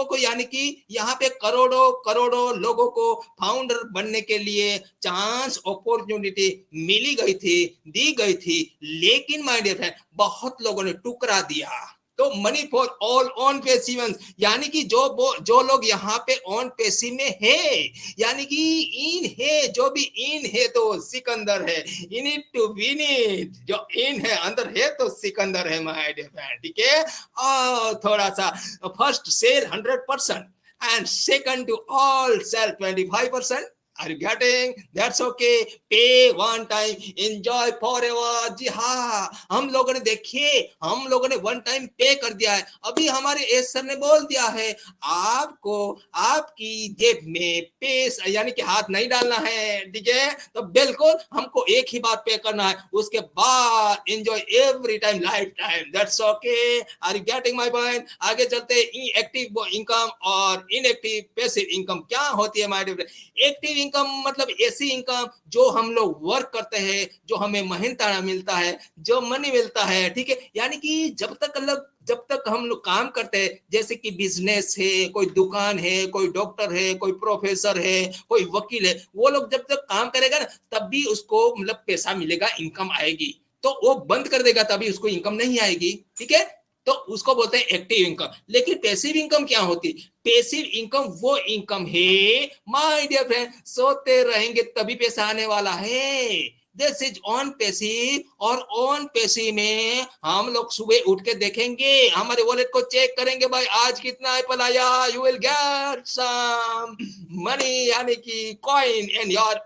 को यानी कि यहाँ पे करोड़ों करोड़ों लोगों को फाउंडर बनने के लिए चांस अपॉर्चुनिटी मिली गई थी, दी गई थी, लेकिन माय डियर फ्रेंड बहुत लोगों ने टुकरा दिया। तो money for all on passive, यानी कि जो लोग यहाँ पे ऑन पेसी में है, यानी कि इन है, जो भी इन है तो सिकंदर है, in it to win it, जो इन है अंदर है तो सिकंदर है माय डियर फ्रेंड, ठीक है। और थोड़ा सा first cell 100% and second to all sell 25%. Are you getting? That's okay. Pay one time, enjoy forever. जी हाँ, हम लोगों ने देखिए हम लोगों ने वन टाइम पे कर दिया है। अभी हमारे एस सर ने बोल दिया है आपको आपकी जेब में पेस यानी कि हाथ नहीं डालना है, ठीक है, तो बिल्कुल हमको एक ही बार पे करना है, उसके बाद enjoy every time life time. That's okay, are you getting my point? आगे चलते हैं। एक्टिव इनकम और इनएक्टिव पैसिव इनकम क्या होती है माय डियर? एक्टिव इनकम मतलब ऐसी इनकम जो हम लोग वर्क करते हैं, जो हमें महीना मिलता है, जो मनी मिलता है, ठीक है, यानी कि जब तक हम लोग काम करते हैं, जैसे कि बिजनेस है, कोई दुकान है, कोई डॉक्टर है, कोई प्रोफेसर है, कोई वकील है, वो लोग जब तक काम करेगा ना तब भी उसको मतलब पैसा मिलेगा, इनकम आएगी। तो वो बंद कर देगा तभी उसको इनकम नहीं आएगी, ठीक है, तो उसको बोलते हैं एक्टिव इनकम। लेकिन पैसिव इनकम क्या होती है? पैसिव इनकम वो इनकम है माय डियर फ्रेंड, सोते रहेंगे तभी पैसा आने वाला है। दिस इज ऑन पैसिव, और ऑन पैसिव में हम लोग सुबह उठ के देखेंगे, हमारे वॉलेट को चेक करेंगे, भाई आज कितना एप्पल आया, you will get some money यानी कि कॉइन इन योर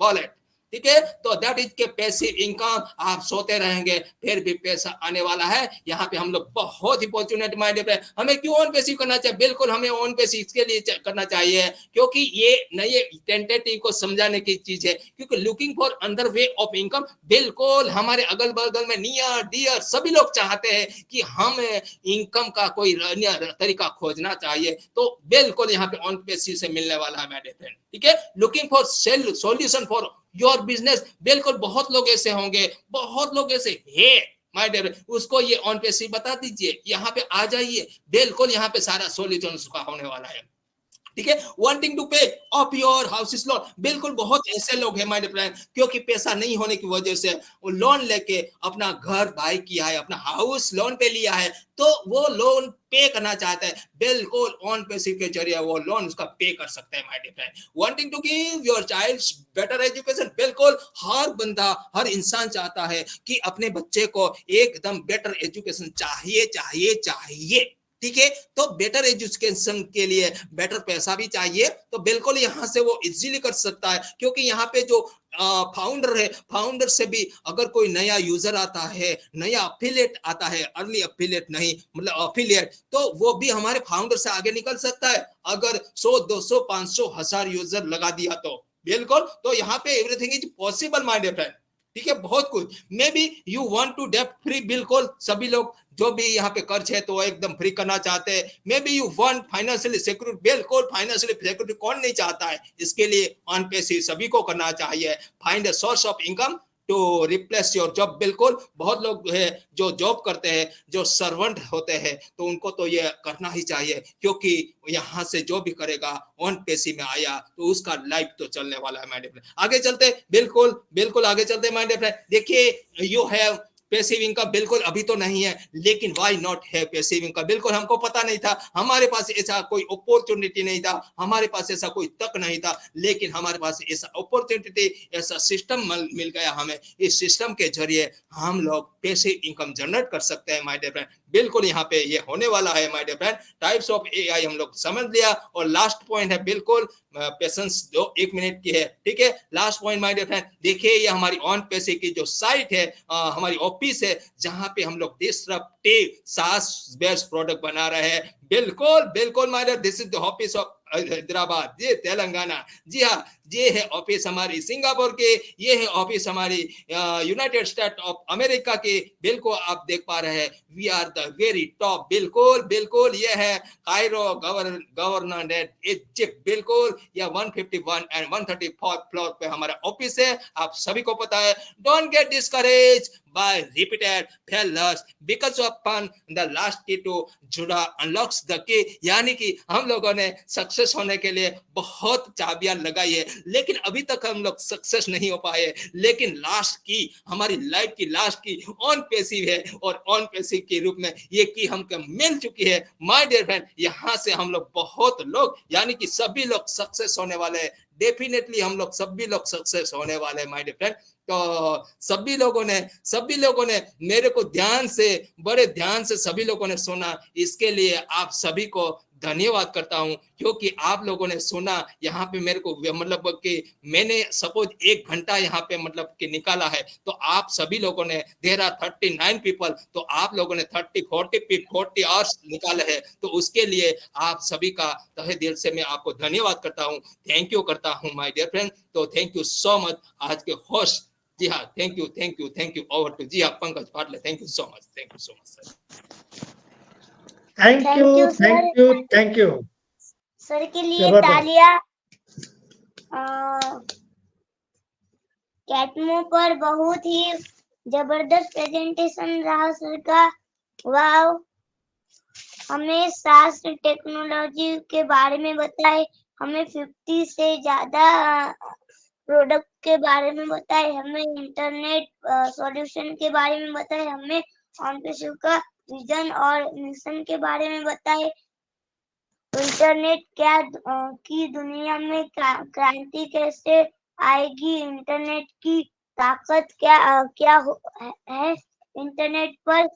वॉलेट, ठीक है। तो दैट इज के पैसिव इनकम, आप सोते रहेंगे फिर भी पैसा आने वाला है। यहाँ पे हम लोग बहुत ही फॉर्चुनेट माइंडेड है। हमें क्यों ऑन पैसिव करना चाहिए? बिल्कुल हमें ऑन पैसिव इसके लिए करना चाहिए क्योंकि ये नए टेंटेटिव को समझाने की चीज है, क्योंकि looking for another way of income, बिल्कुल हमारे अगल बगल में नियर डियर सभी लोग चाहते हैं कि हम इनकम का कोई तरीका खोजना चाहिए। तो बिल्कुल यहाँ पे ऑन पैसिव से मिलने वाला है मेरे फ्रेंड, ठीक है। Looking for solution for your business, बिल्कुल बहुत लोग ऐसे होंगे, बहुत लोग ऐसे है माय डियर, उसको ये ऑन पैसिव बता दीजिए, यहाँ पे आ जाइए, बिल्कुल यहाँ पे सारा सॉल्यूशन उसका होने वाला है, ठीक है। वांटिंग टू पे ऑफ योर हाउस लोन, बिल्कुल बहुत ऐसे लोग हैं माय डियर फ्रेंड, क्योंकि पैसा नहीं होने की वजह से वो लोन लेके अपना घर बाय किया है, अपना हाउस लोन पे लिया है, तो वो लोन पे करना चाहता है, बिल्कुल ऑन पैसिव के जरिए वो लोन उसका पे कर सकते हैं my dear friend. Wanting to give your child better education, बिल्कुल हर बंदा हर इंसान चाहता है कि अपने बच्चे को एकदम बेटर एजुकेशन चाहिए चाहिए चाहिए, ठीक है। तो बेटर एजुकेशन के लिए बेटर पैसा भी चाहिए, तो बिल्कुल यहाँ से वो इजीली कर सकता है, क्योंकि यहाँ पे जो फाउंडर है, फाउंडर से भी अगर कोई नया यूजर आता है, नया अफिलिएट आता है, अर्ली अफिलिएट नहीं मतलब अफिलिएट, तो वो भी हमारे फाउंडर से आगे निकल सकता है अगर 100 200 500 1000 यूजर लगा दिया तो बिल्कुल। तो यहाँ पे everything is possible my dear friend, ठीक है। बहुत कुछ, may be you want to डेप्ट फ्री, बिल्कुल सभी लोग जो भी यहाँ पे कर्ज है तो एकदम फ्री करना चाहते हैं। मे be you want financially secure, बिल्कुल फाइनेंशियली सिक्योरिटी कौन नहीं चाहता है, इसके लिए ऑन पैसिव सभी को करना चाहिए। Find a source of income to replace your job, बिल्कुल बहुत लोग है जो जॉब करते हैं, जो सर्वेंट होते हैं, तो उनको तो ये करना ही चाहिए, क्योंकि यहाँ से जो भी करेगा ऑन पैसिव में आया तो उसका लाइफ तो चलने वाला है माय डियर फ्रेंड। आगे चलते, बिल्कुल बिल्कुल आगे चलते माय डियर फ्रेंड। देखिए यू हैव पैसिव इनकम, बिल्कुल अभी तो नहीं है, लेकिन व्हाई नॉट है पैसिव इनकम, बिल्कुल हमको पता नहीं था, हमारे पास ऐसा कोई अपॉर्चुनिटी नहीं था, हमारे पास ऐसा कोई तक नहीं था, लेकिन हमारे पास ऐसा अपॉर्चुनिटी, ऐसा सिस्टम मिल गया हमें। इस सिस्टम के जरिए हम लोग पैसिव इनकम जनरेट कर सकते हैं माय डियर फ्रेंड, बिल्कुल यहाँ पे ये होने वाला है my dear friend. Types of AI हम लोग समझ लिया, और लास्ट पॉइंट है, बिल्कुल पेशेंस जो 1 मिनट की है, ठीक है। Last point my dear friend, देखिए ये हमारी ऑन पैसिव की जो साइट है, हमारी ऑफिस है, जहां पे हम लोग डिस्ट्रप्टिव सास बेस्ड प्रोडक्ट बना रहे हैं, बिल्कुल बिल्कुल my dear, this is the office of Hyderabad, ये तेलंगाना, जी हाँ, ये है ऑफिस हमारी सिंगापुर के, ये है ऑफिस हमारी यूनाइटेड स्टेट ऑफ अमेरिका के, बिल्कुल आप देख पा रहे हैं, we are the very top, बिल्कुल बिल्कुल ये है कायरो गवर्नरेट इजिप्ट, बिल्कुल ये 151 एंड 134 फ्लोर पे हमारा ऑफिस है, आप सभी को पता है। Don't get discourage by repeated failures because of fun, the last key to जुड़ा unlocks the key, यानी कि हम लोगों ने सक्सेस होने के लिए बहुत चाबियां लगाई है, लेकिन अभी तक हम लोग सक्सेस नहीं हो पाए, लेकिन लास्ट की हमारी लाइफ की लास्ट की ऑन पैसिव है, और ऑन पैसिव के रूप में ये की हमको मिल चुकी है माय डियर फ्रेंड। यहाँ से हम लोग बहुत लोग यानी कि सभी लोग सक्सेस होने वाले हैं, डेफिनेटली हम लोग सभी लोग सक्सेस होने वाले हैं माय डियर फ्रेंड। तो सभी लोगों ने मेरे को ध्यान से, बड़े ध्यान से सभी लोगों ने सुना, इसके लिए आप सभी को धन्यवाद करता हूं, क्योंकि आप लोगों ने सुना। यहाँ पे मेरे को मतलब कि मैंने सपोज 1 घंटा यहाँ पे मतलब कि निकाला है, तो आप सभी लोगों ने, देयर आर 39 पीपल, तो आप लोगों ने 40 आवर्स निकाले हैं, तो उसके लिए आप सभी का तहे दिल से मैं आपको धन्यवाद करता हूँ, थैंक यू करता हूँ माय डियर फ्रेंड। तो थैंक यू सो मच आज के होस्ट, जी हाँ, थैंक यू ओवर टू जी हाँ Pankaj Patle, thank you so much sir. Thank you sir के लिए तालियां। कैटमो पर बहुत ही जबरदस्त प्रेजेंटेशन रहा सर का, वाव। हमें शास्त्र टेक्नोलॉजी के बारे में बताए, हमें 50 से ज्यादा प्रोडक्ट के बारे में बताए, हमें इंटरनेट सॉल्यूशन के बारे में बताए, हमें ऑन पैसिव का विजन और मिशन के बारे में बताए, इंटरनेट क्या की दुनिया में क्रांति कैसे आएगी, इंटरनेट की ताकत क्या है, इंटरनेट पर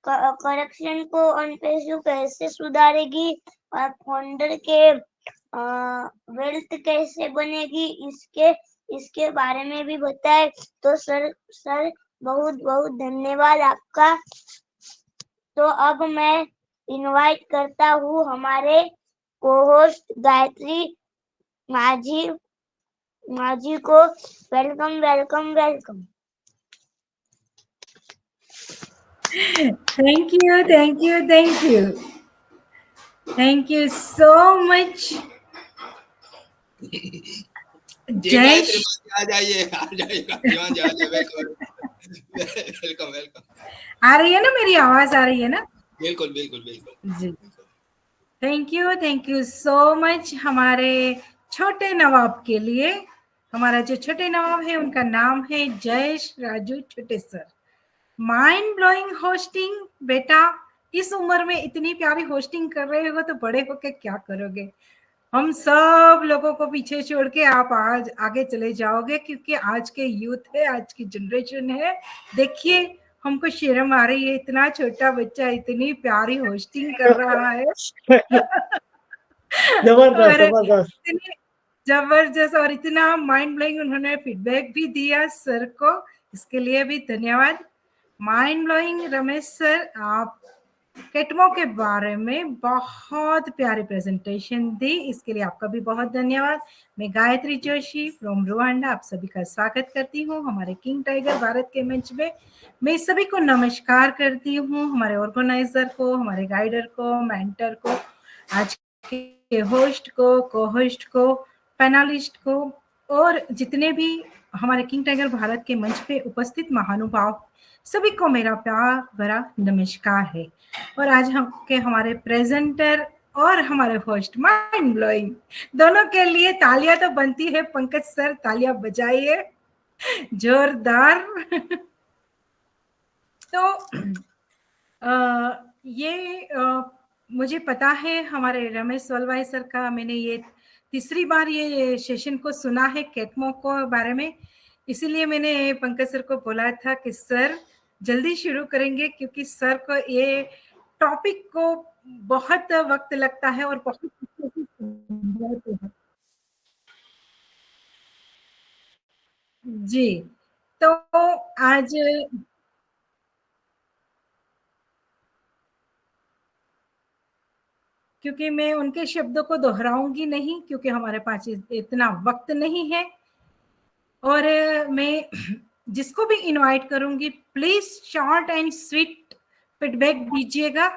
करप्शन को ऑन पैसिव कैसे सुधारेगी, और फाउंडर के वेल्थ कैसे बनेगी, इसके इसके बारे में भी बताए। तो सर बहुत बहुत धन्यवाद आपका। तो अब मैं इनवाइट करता हूँ हमारे को-होस्ट गायत्री माझी को। Welcome welcome welcome. Thank you, thank you, thank you. Thank you so much. जी जय गायत्री माँ, आ जाइए गायत्री जी, आ जाइए, वेलकम वेलकम। आ रही है ना, मेरी आवाज आ रही है ना? बिल्कुल बिल्कुल बिल्कुल जी। थैंक यू सो मच हमारे छोटे नवाब के लिए। हमारा जो छोटे नवाब है उनका नाम है जयेश राजू छोटे सर। Mind blowing hosting. बेटा, इस उम्र में इतनी प्यारी होस्टिंग कर रहे हो तो बड़े होके क्या करोगे? हम सब लोगों को पीछे छोड़ के आप आज आगे चले जाओगे, क्योंकि आज के यूथ है, आज की जनरेशन है। देखिए, हमको शर्म आ रही है, इतना छोटा बच्चा इतनी प्यारी होस्टिंग कर रहा है। जबरदस्त और जबरदस्त। इतनी जबरदस्त और इतना माइंड ब्लोइंग उन्होंने फीडबैक भी दिया सर को, इसके लिए भी धन्यवाद। माइंड ब्लोइंग रमेश सर, आप केटमो के बारे में बहुत प्यारी प्रेजेंटेशन दी, इसके लिए आपका भी बहुत धन्यवाद। मैं गायत्री जोशी फ्रॉम रुवांडा आप सभी का स्वागत करती हूँ हमारे किंग टाइगर भारत के मंच में। मैं सभी को नमस्कार करती हूँ, हमारे ऑर्गेनाइजर को, हमारे गाइडर को, मेंटर को, आज के होस्ट को, को होस्ट को, पैनलिस्ट को, और जितने भी हमारे किंग टाइगर भारत के मंच पे उपस्थित महानुभाव, सभी को मेरा प्यार भरा नमस्कार है। और आज हमारे प्रेजेंटर और हमारे होस्ट माइंड ब्लोइंग, दोनों के लिए तालियां तो बनती है। पंकज सर, तालियां बजाइए जोरदार। तो मुझे पता है हमारे रमेश वलवाई सर का, मैंने ये तीसरी बार ये सेशन को सुना है केटमो को बारे में, इसीलिए मैंने पंकज सर को बोला था कि सर जल्दी शुरू करेंगे, क्योंकि सर को ये टॉपिक को बहुत वक्त लगता है और बहुत जी। तो आज क्योंकि मैं उनके शब्दों को दोहराऊंगी नहीं, क्योंकि हमारे पास इतना वक्त नहीं है, और मैं जिसको भी इनवाइट करूंगी please short and sweet feedback दीजिएगा,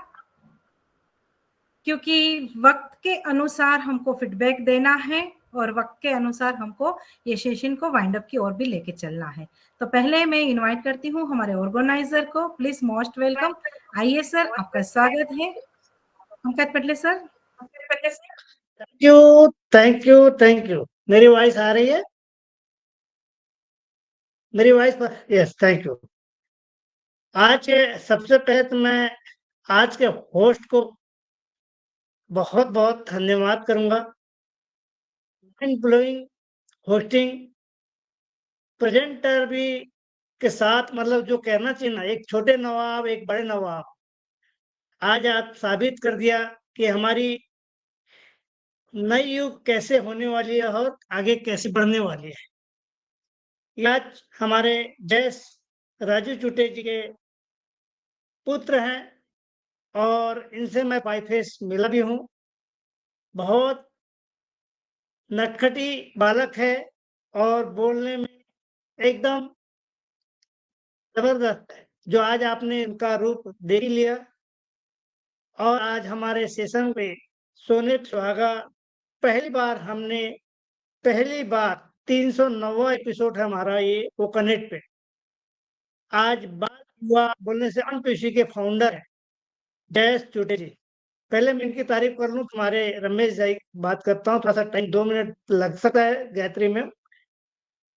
क्योंकि वक्त के अनुसार हमको फीडबैक देना है और वक्त के अनुसार हमको ये सेशन को वाइंड अप की ओर भी लेके चलना है। तो पहले मैं इनवाइट करती हूँ हमारे ऑर्गेनाइजर को, प्लीज मोस्ट वेलकम। आइए सर, आपका स्वागत है। Pankaj Patle sir. Thank you thank you. मेरी वॉइस आ रही है? मेरी वॉइस? Yes, thank you. आज सबसे पहले तो मैं आज के होस्ट को बहुत बहुत धन्यवाद करूंगा। माइंड ब्लोइंग होस्टिंग प्रेजेंटर भी के साथ, मतलब जो कहना चाहिए ना, एक छोटे नवाब एक बड़े नवाब, आज आप साबित कर दिया कि हमारी नई युग कैसे होने वाली है और आगे कैसे बढ़ने वाली है। ये आज हमारे जयेश राजू चुटे जी के पुत्र हैं और इनसे मैं बाय फेस मिला भी हूँ। बहुत नटखटी बालक है और बोलने में एकदम जबरदस्त है, जो आज आपने इनका रूप देख ही लिया। और आज हमारे सेशन पे सोनित सुहागा पहली बार 309वां एपिसोड है हमारा ये कोकोनेट पे। आज बात हुआ बोलने से अनपीसी के फाउंडर है जयेश चुटे जी। पहले मैं इनकी तारीफ कर लूं, तुम्हारे रमेश जी बात करता हूँ, थोड़ा सा टाइम 2 मिनट लग सकता है गायत्री में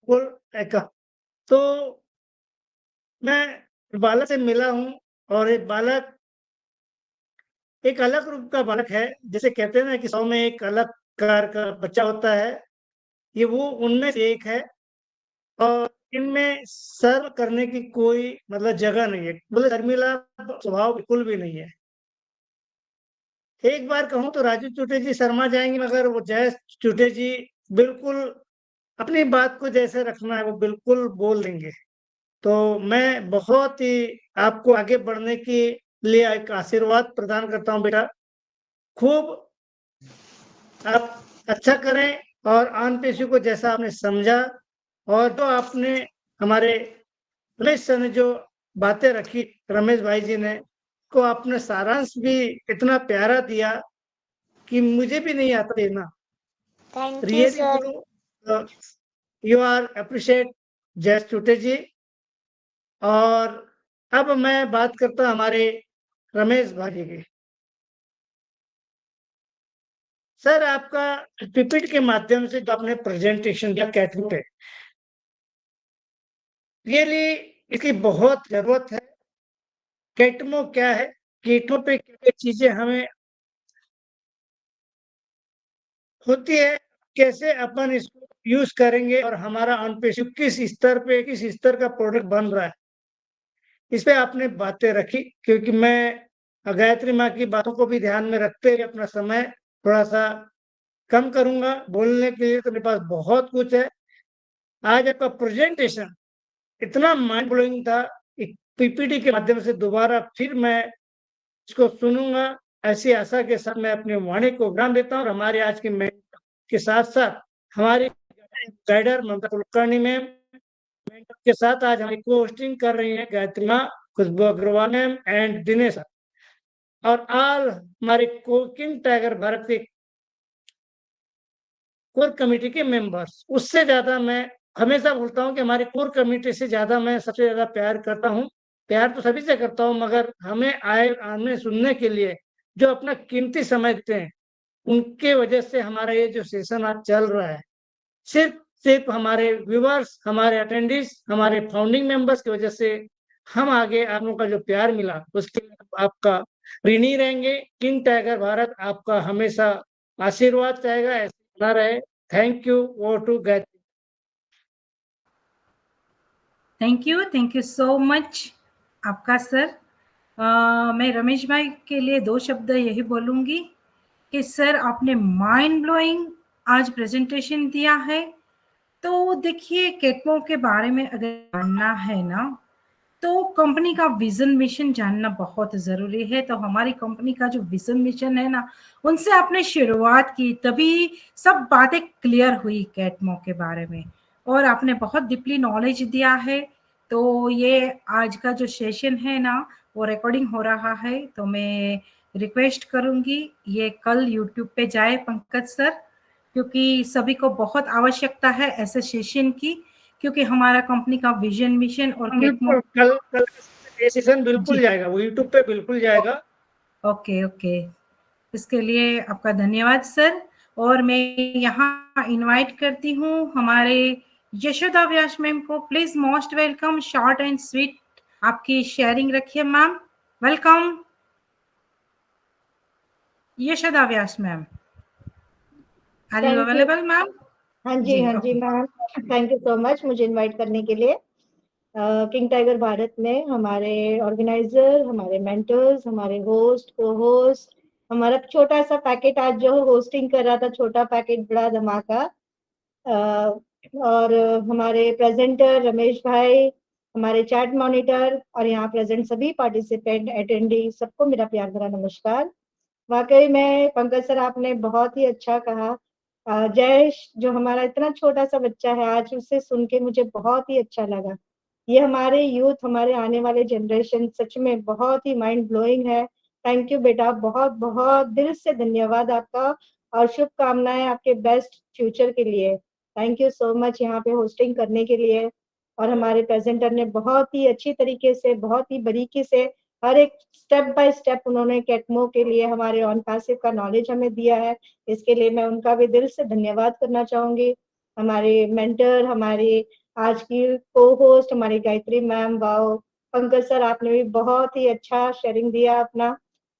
बोल का। तो मैं बालक से मिला हूँ और एक बालक एक अलग रूप का बालक है। जैसे कहते हैं ना कि 100 में एक अलग कार का बच्चा होता है, ये वो उनमें से एक है। और इनमें सर्व करने की कोई मतलब जगह नहीं है, बोले शर्मिला स्वभाव बिल्कुल भी नहीं है। एक बार कहूं तो राजू चुटे जी शर्मा जाएंगे, मगर वो जयेश चुटे जी बिल्कुल अपनी बात को जैसे रखना है वो बिल्कुल बोल देंगे। तो मैं बहुत ही आपको आगे बढ़ने के लिए एक आशीर्वाद प्रदान करता हूँ बेटा। खूब आप अच्छा करें और आन पेशी को जैसा आपने समझा और जो आपने हमारे रमेश सर ने जो बातें रखी, रमेश भाई जी ने, को आपने सारांश भी इतना प्यारा दिया कि मुझे भी नहीं आता देना। Thank you really sir. Guru, you are appreciate जय टूटे जी। और अब मैं बात करता हमारे रमेश भाई की। सर आपका पीपीटी के माध्यम से जो आपने प्रेजेंटेशन दिया कैटवॉक पे, रियली इसकी बहुत जरूरत है। कैटमो क्या है, कैटमो पे क्या चीजें हमें होती है, कैसे अपन इसको यूज करेंगे और हमारा अनपेशिव किस स्तर का प्रोडक्ट बन रहा है, इस पे आपने बातें रखी। क्योंकि मैं गायत्री माँ की बातों को भी ध्यान में रखते हुए अपना समय थोड़ा सा कम करूंगा। बोलने के लिए तो मेरे पास बहुत कुछ है। आज आपका प्रेजेंटेशन इतना माइंड ब्लोइंग था, एक पीपीटी के माध्यम से दोबारा फिर मैं इसको सुनूंगा। ऐसी आशा के साथ मैं अपनी वाणी को विराम देता हूँ और हमारे आज के मेंटर के साथ साथ हमारी गाइडर ममता कुलकर्णी मैम, मेंटर के साथ आज हमारी को होस्टिंग कर रही है गायत्री माँ, खुशबू अग्रवाल मैम एंड दिनेश और ऑल हमारे किंग टाइगर भारत के कोर कमेटी के मेंबर्स। उससे ज्यादा मैं हमेशा बोलता हूँ कि हमारी कोर कमेटी से ज्यादा मैं सबसे ज्यादा प्यार करता हूँ। प्यार तो सभी से करता हूँ, मगर हमें आने सुनने के लिए जो अपना कीमती समय देते हैं, उनके वजह से हमारा ये जो सेशन आज चल रहा है, सिर्फ सिर्फ हमारे व्यूवर्स, हमारे अटेंडीज, हमारे फाउंडिंग मेंबर्स की वजह से हम आगे आप लोगों का जो प्यार मिला उसके लिए आपका ऋणी रहेंगे। किंग टाइगर भारत आपका हमेशा आशीर्वाद चाहेगा, ऐसे बना रहे। Thank you. वो to Gayatri. Thank you so much आपका सर। मैं रमेश भाई के लिए 2 शब्द यही बोलूँगी कि सर आपने माइंड ब्लोइंग आज प्रेजेंटेशन दिया है। तो देखिए कैटमो के बारे में अगर जानना है ना, तो कंपनी का विजन मिशन जानना बहुत ज़रूरी है। तो हमारी कंपनी का जो विजन मिशन है ना, उनसे आपने शुरुआत की, तभी सब बातें क्लियर हुई कैटमो के बारे में और आपने बहुत डीपली नॉलेज दिया है। तो ये आज का जो सेशन है ना, वो रिकॉर्डिंग हो रहा है, तो मैं रिक्वेस्ट करूंगी ये कल यूट्यूब पे जाए पंकज सर, क्योंकि सभी को बहुत आवश्यकता है ऐसे सेशन की, क्योंकि हमारा कंपनी का विजन मिशन और कैटमो। बिल्कुल, कल कल ये सेशन बिल्कुल जी, जाएगा, वो यूट्यूब पे बिल्कुल जाएगा। ओके ओके, इसके लिए आपका धन्यवाद सर। और मैं यहाँ इनवाइट करती हूँ हमारे यशोदा व्यास मैम को। Please most welcome, short and sweet आपकी शेयरिंग रखिए ma'am. Welcome Yashoda Vyas ma'am, are you thank you. Available ma'am? हाँ जी जी okay. Ma'am, thank you so much मुझे इनवाइट करने के लिए। किंग टाइगर भारत में हमारे ऑर्गेनाइजर, हमारे मेंटर्स, हमारे होस्ट, को होस्ट, हमारा छोटा सा पैकेट आज जो होस्टिंग कर रहा था, छोटा पैकेट बड़ा धमाका। और हमारे प्रेजेंटर रमेश भाई, हमारे चैट मॉनिटर और यहाँ प्रेजेंट सभी पार्टिसिपेंट अटेंडी, सबको मेरा प्यार भरा नमस्कार। वाकई में पंकज सर आपने बहुत ही अच्छा कहा। जयेश जो हमारा इतना छोटा सा बच्चा है, आज उसे सुन के मुझे बहुत ही अच्छा लगा। ये हमारे यूथ, हमारे आने वाले जनरेशन सच में बहुत ही माइंड ब्लोइंग है। थैंक यू बेटा, बहुत बहुत दिल से धन्यवाद आपका और शुभकामनाएं आपके बेस्ट फ्यूचर के लिए। थैंक यू सो मच यहाँ पे होस्टिंग करने के लिए। और हमारे प्रेजेंटर ने बहुत ही अच्छी तरीके से, बहुत ही बारीकी से हर एक स्टेप बाय स्टेप उन्होंने कैटमो के लिए हमारे ऑन पैसिव का नॉलेज हमें दिया है। इसके लिए मैं उनका भी दिल से धन्यवाद करना चाहूंगी। हमारे मेंटर, हमारे आज की को होस्ट हमारी Gayatri ma'am, wow Pankaj sir आपने भी बहुत ही अच्छा शेयरिंग दिया अपना।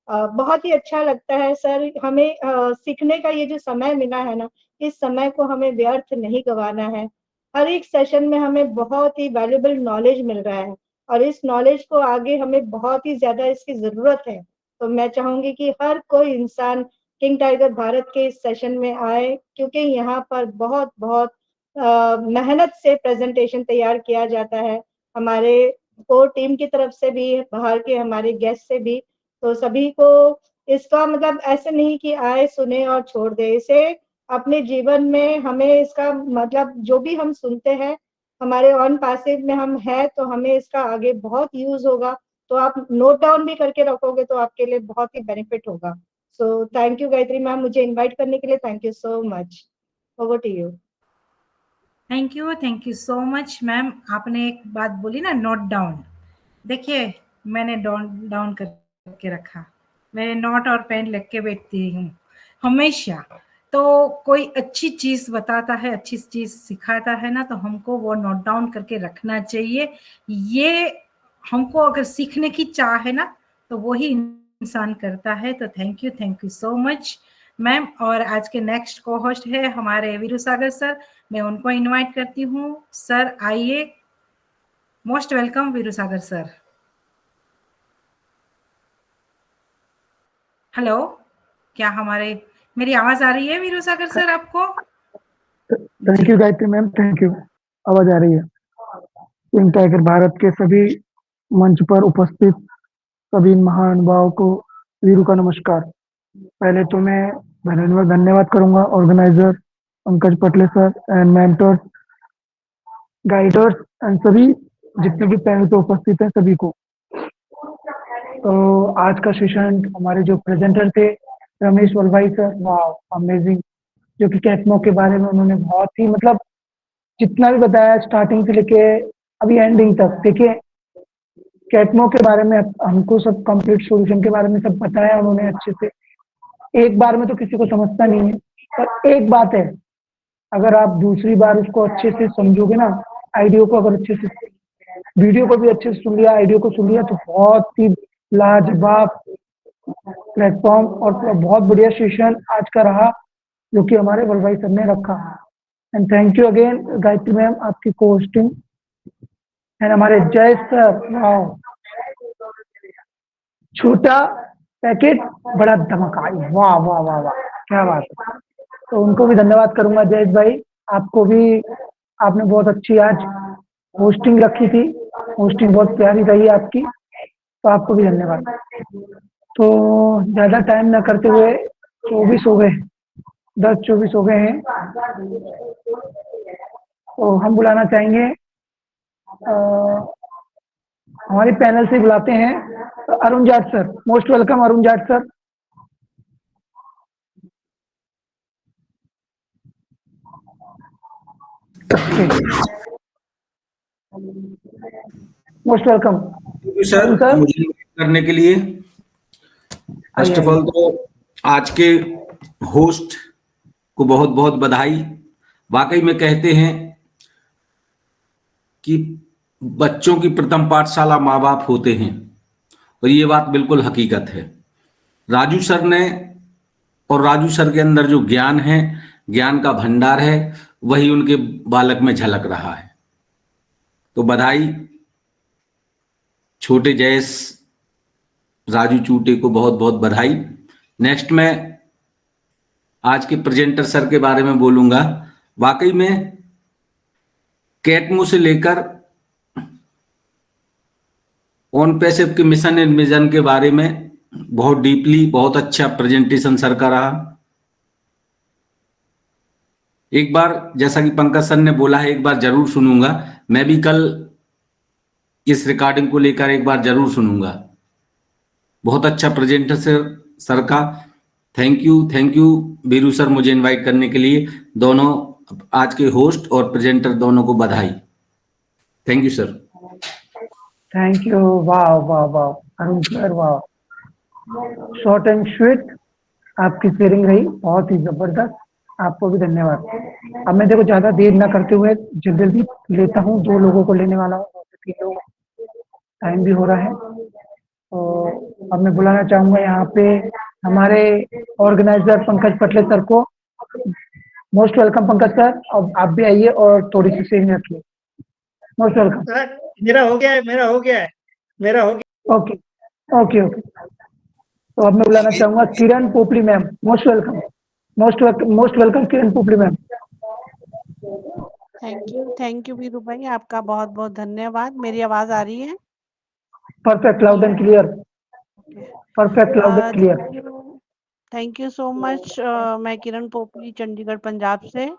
बहुत ही अच्छा लगता है सर, हमें सीखने का ये जो समय मिला है ना, इस समय को हमें व्यर्थ नहीं गंवाना है। हर एक सेशन में हमें बहुत ही वैल्यूएबल नॉलेज मिल रहा है और इस नॉलेज को आगे हमें बहुत ही ज्यादा इसकी जरूरत है। तो मैं चाहूंगी कि हर कोई इंसान किंग टाइगर भारत के इस सेशन में आए, क्योंकि यहाँ पर बहुत बहुत मेहनत से प्रेजेंटेशन तैयार किया जाता है, हमारे कोर टीम की तरफ से भी, बाहर के हमारे गेस्ट से भी। तो सभी को इसका मतलब ऐसे नहीं कि आए सुने और छोड़ दे, इसे अपने जीवन में हमें इसका मतलब जो भी हम सुनते हैं हमारे ऑन पैसिव में हम है तो हमें इसका आगे बहुत यूज होगा। तो आप नोट डाउन भी करके रखोगे तो आपके लिए बहुत ही बेनिफिट होगा। So thank you Gayatri ma'am, मुझे इनवाइट करने के लिए thank you so much. Over to you. Thank you so much ma'am. आपने एक बात बोली ना, नोट डाउन। देखिए, मैंने डाउन करके रखा, मैं नोट और पेन लेके के बैठती हूँ हमेशा। तो कोई अच्छी चीज बताता है, अच्छी चीज सिखाता है ना, तो हमको वो नोट डाउन करके रखना चाहिए। ये हमको अगर सीखने की चाह है ना, तो वही इंसान करता है। तो thank you so much ma'am. और आज के नेक्स्ट को होस्ट है हमारे वीरू सागर सर, मैं उनको इनवाइट करती हूँ। सर आइए, most welcome Veeru Sagar sir. Hello, क्या मेरी आवाज आ रही है वीरू सागर सर आपको? Thank you Gayatri ma'am, thank you. आवाज आ रही है। टीम टाइगर भारत के सभी मंच पर उपस्थित सभी महानुभावों को वीरू का नमस्कार। पहले तो मैं धन्यवाद करूंगा organiser Pankaj Patle sir and mentors, guiders and सभी जितने भी पैनल पे उपस्थित हैं सभी को। तो आज का सेशन हमारे जो प्रेजेंटर थे रमेश वलभाई सर, वाह अमेजिंग, जो कि कैटमो के बारे में उन्होंने बहुत ही मतलब जितना भी बताया स्टार्टिंग से लेके अभी एंडिंग तक। देखिए, कैटमो के बारे में हमको सब कंप्लीट सॉल्यूशन के बारे में सब बताया उन्होंने अच्छे से। एक बार में तो किसी को समझता नहीं है, पर एक बात है, अगर आप दूसरी बार उसको अच्छे से समझोगे ना, आइडियो को अगर अच्छे से, वीडियो को भी अच्छे से सुन लिया, आइडियो को सुन लिया, तो बहुत ही लाजवाब प्लेटफॉर्म और बहुत बढ़िया सेशन आज का रहा जो कि हमारे वलभाई सर ने रखा। And thank you again Gayatri ma'am, आपकी को होस्टिंग। एंड हमारे जय सर, वाओ, छोटा पैकेट बड़ा धमाका, वाह वाह वाह वाह, क्या बात है। तो उनको भी धन्यवाद करूंगा जयेश भाई, आपको भी, आपने बहुत अच्छी आज होस्टिंग रखी थी, होस्टिंग बहुत प्यारी रही आपकी, तो आपको भी धन्यवाद। तो ज्यादा टाइम न करते हुए 24 हो गए, 10-24 हो गए हैं, तो हम बुलाना चाहेंगे हमारे पैनल से बुलाते हैं Arun Jat sir. Most welcome Arun Jat sir. Most welcome sir मुझे करने के लिए। फर्स्ट ऑफ ऑल तो आज के होस्ट को बहुत बहुत बधाई। वाकई में कहते हैं कि बच्चों की प्रथम पाठशाला माँ बाप होते हैं, और ये बात बिल्कुल हकीकत है। राजू सर ने, और राजू सर के अंदर जो ज्ञान है, ज्ञान का भंडार है, वही उनके बालक में झलक रहा है। तो बधाई छोटे जयेश राजू चूटे को, बहुत बहुत बधाई। नेक्स्ट मैं आज के प्रेजेंटर सर के बारे में बोलूंगा। वाकई में कैटमो से लेकर ऑन पैसिव के मिशन एंड विजन के बारे में बहुत डीपली, बहुत अच्छा प्रेजेंटेशन सर का रहा। एक बार, जैसा कि पंकज सर ने बोला है, एक बार जरूर सुनूंगा। मैं भी कल इस रिकॉर्डिंग को लेकर एक बार जरूर सुनूंगा। बहुत अच्छा प्रेजेंटेशन सर का। थैंक यू वीरू सर, मुझे इनवाइट करने के लिए। दोनों आज के होस्ट और प्रेजेंटर दोनों को बधाई। Thank you sir. Thank you, वाह वाह वाह अरुण सर, वाह, शॉर्ट एंड स्वीट आपकी शेयरिंग रही, बहुत ही जबरदस्त। आपको भी धन्यवाद। अब मैं देखो ज्यादा देर ना करते हुए जल्दी लेता हूँ, 2 लोगों को लेने वाला हूँ, 3 लोग, टाइम भी हो रहा है। तो अब मैं बुलाना चाहूंगा यहाँ पे हमारे ऑर्गेनाइजर पंकज पटले सर को। मोस्ट वेलकम पंकज सर, अब आप भी आइए और थोड़ी सी शेयरिंग रखिए। Most welcome sir. मेरा हो गया है। Okay okay okay. तो अब मैं बुलाना चाहूंगा Kiran Popli ma'am. Most welcome Kiran Popli ma'am. Thank you Viru bhai, आपका बहुत बहुत धन्यवाद। मेरी आवाज आ रही है? Perfect, loud and clear, perfect, loud and clear. Thank you so much. मैं किरण पोपली, चंडीगढ़, पंजाब से,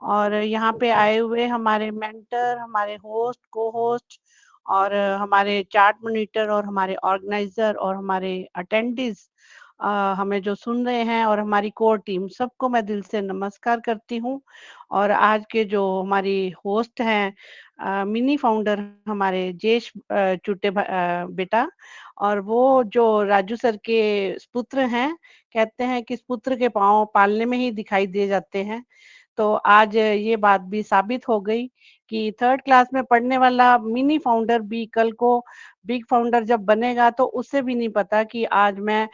और यहाँ पे आए हुए हमारे मेंटर, हमारे होस्ट, को होस्ट, और हमारे चार्ट मॉनिटर, और हमारे ऑर्गेनाइजर, और हमारे अटेंडीज, हमें जो सुन रहे हैं, और हमारी कोर टीम, सबको मैं दिल से नमस्कार करती हूँ। और आज के जो हमारी होस्ट हैं, मिनी फाउंडर हमारे जेश चुटे बेटा, और वो जो राजू सर के पुत्र हैं, कहते हैं कि पुत्र के पाँव पालने में ही दिखाई दे जाते हैं। तो आज ये बात भी साबित हो गई कि 3rd क्लास में पढ़ने वाला मिनी फाउंडर भी कल को बिग फाउंडर जब बनेगा तो उसे भी नहीं पता कि आज मैं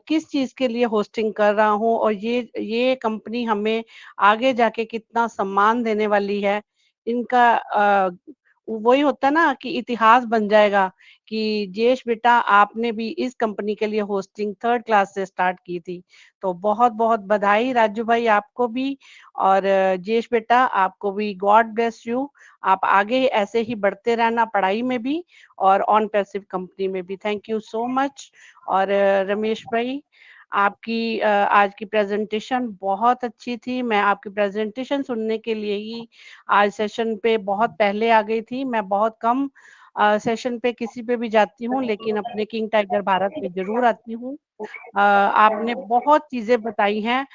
किस चीज के लिए होस्टिंग कर रहा हूँ, और ये कंपनी हमें आगे जाके कितना सम्मान देने वाली है। इनका वही होता है ना कि इतिहास बन जाएगा कि जेश बेटा आपने भी इस कंपनी के लिए होस्टिंग 3rd क्लास से स्टार्ट की थी। तो बहुत बहुत बधाई राजू भाई आपको भी, और जेश बेटा आपको भी गॉड ब्लेस यू। आप आगे ऐसे ही बढ़ते रहना, पढ़ाई में भी और ऑन पैसिव कंपनी में भी। Thank you so much. और रमेश भाई, आपकी आज की प्रेजेंटेशन बहुत अच्छी थी। मैं आपकी प्रेजेंटेशन सुनने के लिए ही आज सेशन पे बहुत पहले आ गई थी। मैं बहुत कम सेशन पे किसी पे भी जाती हूँ, लेकिन अपने किंग टाइगर भारत पे जरूर आती हूँ। आपने बहुत चीजें बताई हैं।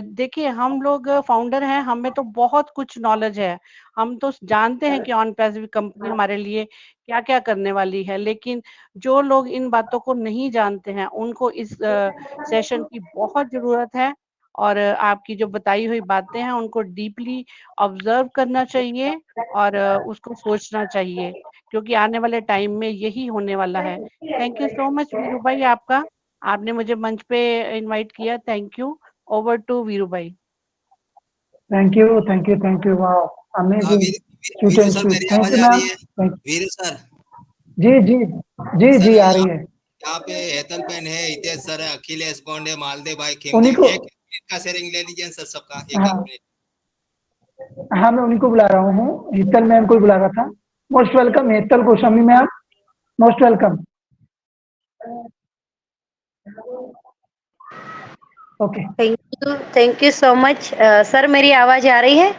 देखिए, हम लोग फाउंडर हैं, हमें तो बहुत कुछ नॉलेज है। हम तो जानते हैं कि ऑन पैसिव कंपनी हमारे लिए क्या क्या करने वाली है, लेकिन जो लोग इन बातों को नहीं जानते हैं उनको इस सेशन की बहुत जरूरत है। और आपकी जो बताई हुई बातें हैं उनको डीपली ऑब्जर्व करना चाहिए, और उसको सोचना चाहिए, क्योंकि आने वाले टाइम में यही होने वाला है। Thank you so much Viru bhai, आपका, आपने मुझे मंच पे इनवाइट किया। Thank you. Over to Viru bhai. Thank you, thank you, thank you, wow, हाँ, amazing, cute Viru and sir, sweet. मेरी थैंक आवाज यू आ मैम, रही है? थैंक वीरू सर, जी जी जी सर जी, आ रही है। यहाँ पे हेतल पेन है, हितेश सर है, अखिलेश पांडे, मालदेव भाई, खिमदेव, उन्हीं को, एक मिनट का शेयरिंग ले लीजिए सर, सबका एक हाँ मिनट। हाँ, मैं उन्हीं को बुला रहा हूँ, हेतल मैम को ही बुला रहा था। Most welcome Hetal Goswami ma'am, most welcome. Okay, thank you so much. Sir, मेरी आवाज आ रही है?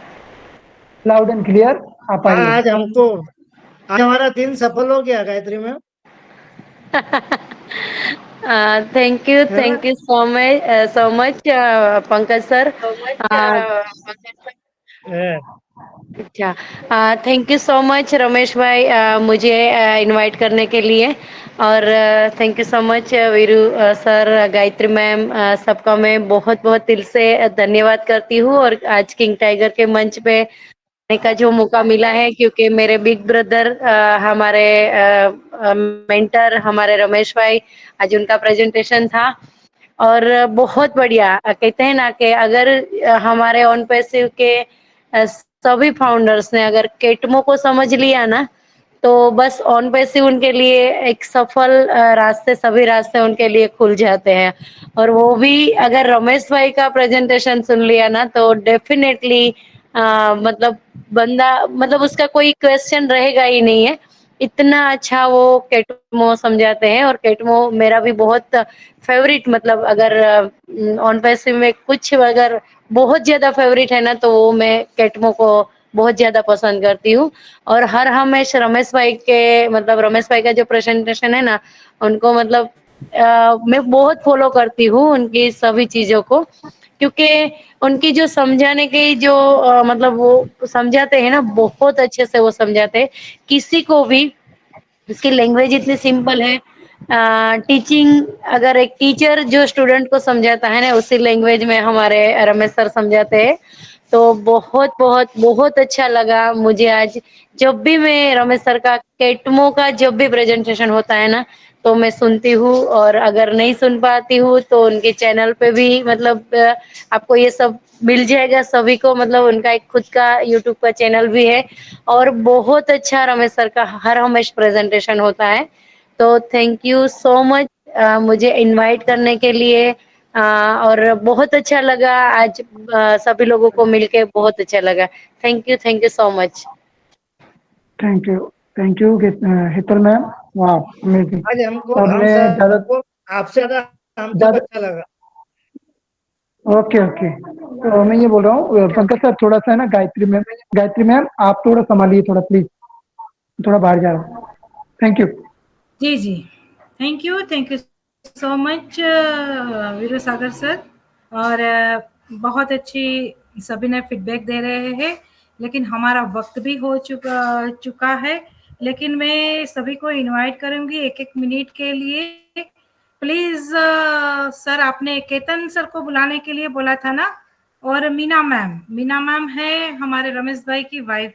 लाउड एंड क्लियर, आप आइए। आज हमारा दिन सफल हो गया गायत्री मैम, थैंक है ना? You so much Pankaj sir. है। अच्छा, thank you so much Ramesh भाई, मुझे इनवाइट करने के लिए। और thank you so much Veeru sir, Gayatri ma'am, सबका मैं बहुत बहुत दिल से धन्यवाद करती हूँ। और आज किंग टाइगर के मंच पे आने का जो मौका मिला है, क्योंकि मेरे बिग ब्रदर, हमारे मेंटर, हमारे रमेश भाई, आज उनका प्रेजेंटेशन था। और बहुत बढ़िया, कहते हैं ना कि अगर हमारे ऑन पैसिव के सभी फाउंडर्स ने अगर केटमो को समझ लिया ना, तो बस ऑन पैसिव उनके लिए एक सफल रास्ते, सभी रास्ते उनके लिए खुल जाते हैं। और वो भी अगर रमेश भाई का प्रेजेंटेशन सुन लिया ना, तो डेफिनेटली मतलब बंदा, मतलब उसका कोई क्वेश्चन रहेगा ही नहीं है। इतना अच्छा वो केटमो समझाते हैं। और केटमो मेरा भी बहुत फेवरेट, मतलब अगर ऑन पैसिव में कुछ अगर बहुत ज्यादा फेवरेट है ना, तो वो मैं केटमो को बहुत ज्यादा पसंद करती हूँ। और हर हमेशा रमेश भाई के, मतलब रमेश भाई का जो प्रेजेंटेशन है ना, उनको मतलब मैं बहुत फॉलो करती हूँ उनकी सभी चीजों को, क्योंकि उनकी जो समझाने की जो मतलब वो समझाते हैं ना, बहुत अच्छे से वो समझाते हैं किसी को भी। उसकी लैंग्वेज इतनी सिंपल है। टीचिंग, अगर एक टीचर जो स्टूडेंट को समझाता है ना, उसी लैंग्वेज में हमारे रमेश सर समझाते हैं। तो बहुत बहुत बहुत अच्छा लगा मुझे आज। जब भी मैं रमेश सर का केटमो का जब भी प्रेजेंटेशन होता है ना, तो मैं सुनती हूँ। और अगर नहीं सुन पाती हूँ तो उनके चैनल पे भी, मतलब आपको ये सब मिल जाएगा सभी को, मतलब उनका एक खुद का यूट्यूब का चैनल भी है। और बहुत अच्छा रमेश सर का हर हमेशा प्रेजेंटेशन होता है। तो थैंक यू सो मच मुझे इनवाइट करने के लिए। और बहुत अच्छा लगा आज, सभी लोगों को मिलके बहुत अच्छा लगा। Thank you so much. Thank you Hital ma'am, वाह अमेजिंग। आज हमको और हम मैं ज्यादा सबको आपसे ज्यादा हमको ज्यादा अच्छा लगा। ओके ओके, तो मैं ये बोल रहा हूँ पंकज सर, थोड़ा सा है ना गायत्री मैम आप थोड़ा संभालिए थोड़ा प्लीज, थोड़ा बाहर जा रहा हूँ। Thank you. जी जी, thank you so much Veeru Sagar sir. और बहुत अच्छी सभी ने फीडबैक दे रहे हैं, लेकिन हमारा वक्त भी हो चुका है। लेकिन मैं सभी को इनवाइट करूंगी एक एक मिनट के लिए। प्लीज सर, आपने केतन सर को बुलाने के लिए बोला था ना, और मीना मैम है हमारे रमेश भाई की wife.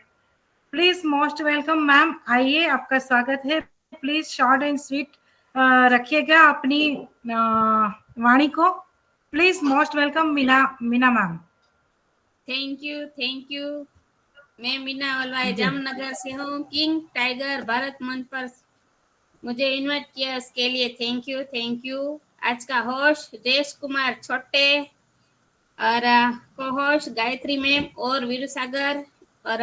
Please most welcome ma'am, आइए, आपका स्वागत है। प्लीज शॉर्ट एंड स्वीट रखिएगा अपनी वाणी को। Please most welcome Meena ma'am. Thank you. मैं मीना वलवाई जामनगर से हूँ। किंग टाइगर भारत मंच पर मुझे इनवाइट किया, इसके लिए थैंक यू। आज का होस्ट जयेश कुमार छोटे, और को होस्ट गायत्री मैम और वीरू सागर, और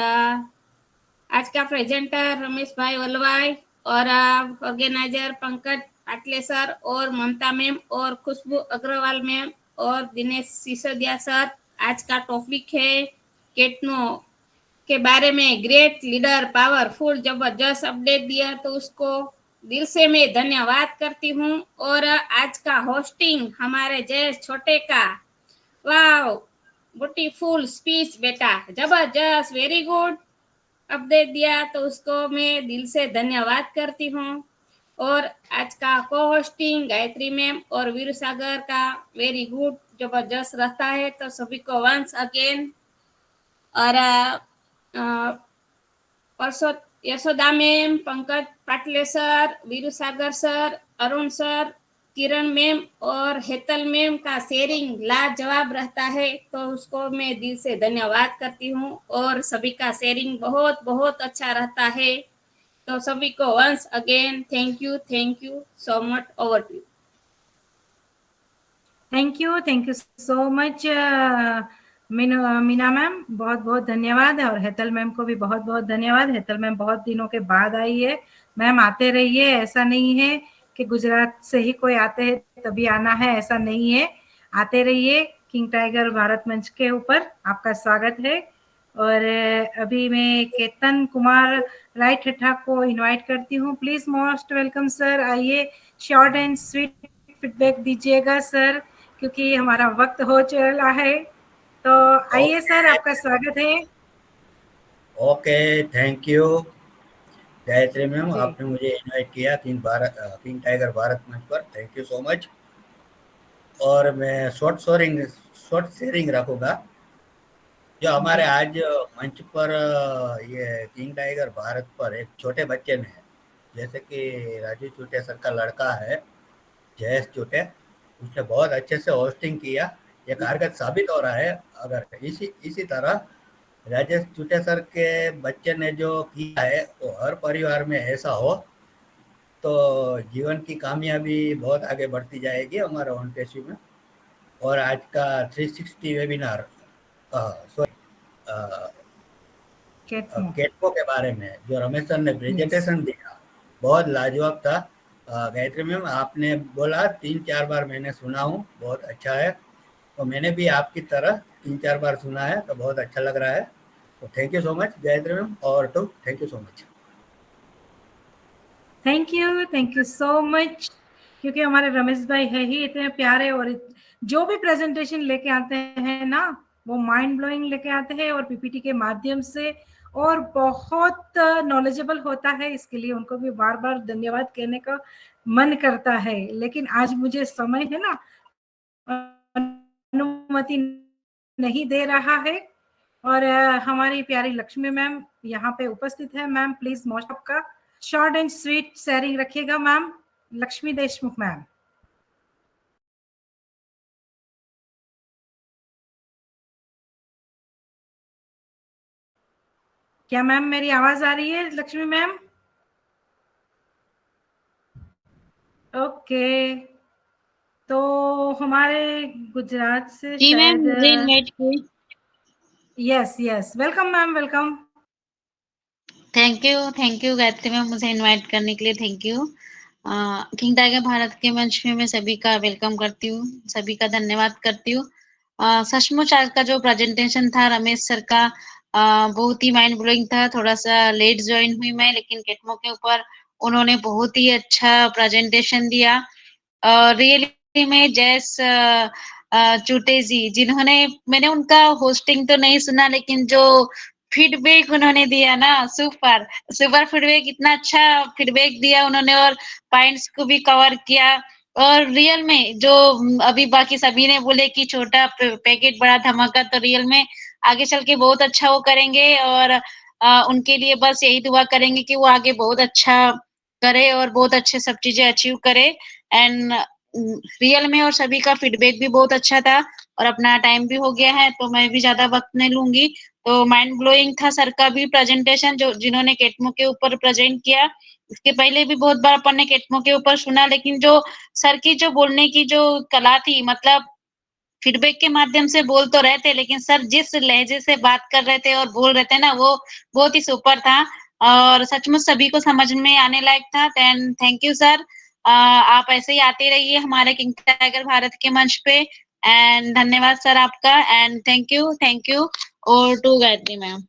आज का प्रेजेंटर रमेश भाई वलवाई, और ऑर्गेनाइजर पंकज पाटले सर और ममता मैम और खुशबू अग्रवाल मैम और दिनेश सिसोदिया सर। आज का टॉपिक है केटनो के बारे में। ग्रेट लीडर, पावरफुल, जबरदस्त अपडेट दिया, तो उसको दिल से मैं धन्यवाद करती हूँ। और आज का होस्टिंग हमारे जयेश छोटे का, वाह ब्यूटीफुल स्पीच बेटा, जबरदस्त, वेरी गुड अपडेट दिया, तो उसको मैं दिल से धन्यवाद करती हूँ। और आज का को होस्टिंग गायत्री मैम और वीर सागर का वेरी गुड, जबरदस्त रहता है, तो सभी को वंस अगेन। और Yashoda ma'am, Pankaj Patle sir, Veeru Sagar sir, Arun sir, किरण मैम और हेतल मैम का शेयरिंग लाजवाब रहता है, तो उसको मैं दिल से धन्यवाद करती हूँ। और सभी का शेयरिंग बहुत बहुत अच्छा रहता है, तो सभी को once again thank you so much. Over to you. Thank you so much Meena ma'am, बहुत बहुत धन्यवाद। और हेतल मैम को भी बहुत बहुत धन्यवाद। हेतल मैम बहुत दिनों के बाद आई है। मैम आते रहिए, ऐसा नहीं है कि गुजरात से ही कोई आते हैं तभी आना है, ऐसा नहीं है, आते रहिए। किंग टाइगर भारत मंच के ऊपर आपका स्वागत है। और अभी मैं केतन कुमार राय ठट्ठा को इनवाइट करती हूँ। प्लीज मोस्ट वेलकम सर, आइए, शॉर्ट एंड स्वीट फीडबैक दीजिएगा सर, क्योंकि हमारा वक्त हो चला है। तो आइए सर, आपका स्वागत है। Okay, thank you Gayatri ma'am, आपने मुझे इनवाइट किया किंग टाइगर भारत मंच पर, थैंक यू सो मच। और मैं शॉर्ट शेयरिंग रखूंगा। जो हमारे आज मंच पर ये किंग टाइगर भारत पर एक छोटे बच्चे ने, जैसे कि राजू चुटे सर का लड़का है जयेश चुटे, उसने बहुत अच्छे से होस्टिंग किया। ये कारगर साबित हो रहा है। अगर इसी तरह राजेश चुटे सर के बच्चे ने जो किया है वो हर परिवार में ऐसा हो, तो जीवन की कामयाबी बहुत आगे बढ़ती जाएगी हमारे ओनटेसी में। और आज का 360 वेबिनार केटको के बारे में जो रमेश सर ने प्रेजेंटेशन दिया, बहुत लाजवाब था। गायत्री मैम, आपने बोला 3-4 बार मैंने सुना हूँ, बहुत अच्छा है। तो मैंने भी आपकी तरह 3-4 बार सुना है, तो बहुत अच्छा लग रहा है। तो thank you so much Gayatri ma'am, और तो thank you so much. Thank you so much, क्योंकि हमारे रमेश भाई है ही इतने प्यारे, और जो भी प्रेजेंटेशन लेके आते हैं ना, वो माइंड ब्लोइंग लेके आते हैं, और पीपीटी के माध्यम से, और बहुत नॉलेजेबल होता है। इसके लिए उनको भी बार बार धन्यवाद कहने का मन करता है, लेकिन आज मुझे समय है ना अनुमति नहीं दे रहा है। और हमारी प्यारी लक्ष्मी मैम यहाँ पे उपस्थित है। मैम प्लीज मोस्ट आपका शॉर्ट एंड स्वीट शेयरिंग रखिएगा मैम। लक्ष्मी देशमुख मैम। क्या मैम मेरी आवाज आ रही है लक्ष्मी मैम? ओके, तो हमारे गुजरात से जी मैम, मुझे शायद इनवाइट किए। Yes yes, welcome ma'am, welcome. Thank you Gayatri ma'am, मुझे इनवाइट करने के लिए thank you. King tiger Bharat के मंच में मैं सभी का वेलकम करती हूँ, सभी का धन्यवाद करती हूँ। सचमुच आज का जो प्रेजेंटेशन था रमेश सर का बहुत ही माइंड ब्लोइंग था। थोड़ा सा लेट ज्वाइन हुई मैं, लेकिन केटमो के ऊपर उन्होंने बहुत ही अच्छा प्रेजेंटेशन दिया। रियली में जैस चूटे जी, जिन्होंने, मैंने उनका होस्टिंग तो नहीं सुना, लेकिन जो फीडबैक उन्होंने दिया ना, सुपर सुपर फीडबैक, इतना अच्छा फीडबैक दिया उन्होंने और पॉइंट्स को भी कवर किया। और रियल में जो अभी बाकी सभी ने बोले कि छोटा पैकेट बड़ा धमाका, तो रियल में आगे चल के बहुत अच्छा वो करेंगे और उनके लिए बस यही दुआ करेंगे कि वो आगे बहुत अच्छा करे और बहुत अच्छे सब चीजें अचीव करे। एंड रियल में और सभी का फीडबैक भी बहुत अच्छा था। और अपना टाइम भी हो गया है तो मैं भी ज्यादा वक्त नहीं लूंगी। तो माइंड ब्लोइंग था सर का भी प्रेजेंटेशन, जो जिन्होंने केटमो के ऊपर प्रेजेंट किया। इसके पहले भी बहुत बार अपन ने केटमो के ऊपर सुना, लेकिन जो सर की जो बोलने की जो कला थी, मतलब फीडबैक के माध्यम से बोल तो रहे थे, लेकिन सर जिस लहजे से बात कर रहे थे और बोल रहे थे ना, वो बहुत ही सुपर था और सचमुच सभी को समझ में आने लायक था। देन थैंक यू सर, आप ऐसे ही आते रहिए हमारे किंग टाइगर भारत के मंच पे। एंड धन्यवाद सर आपका, एंड थैंक यू और to Gayatri ma'am.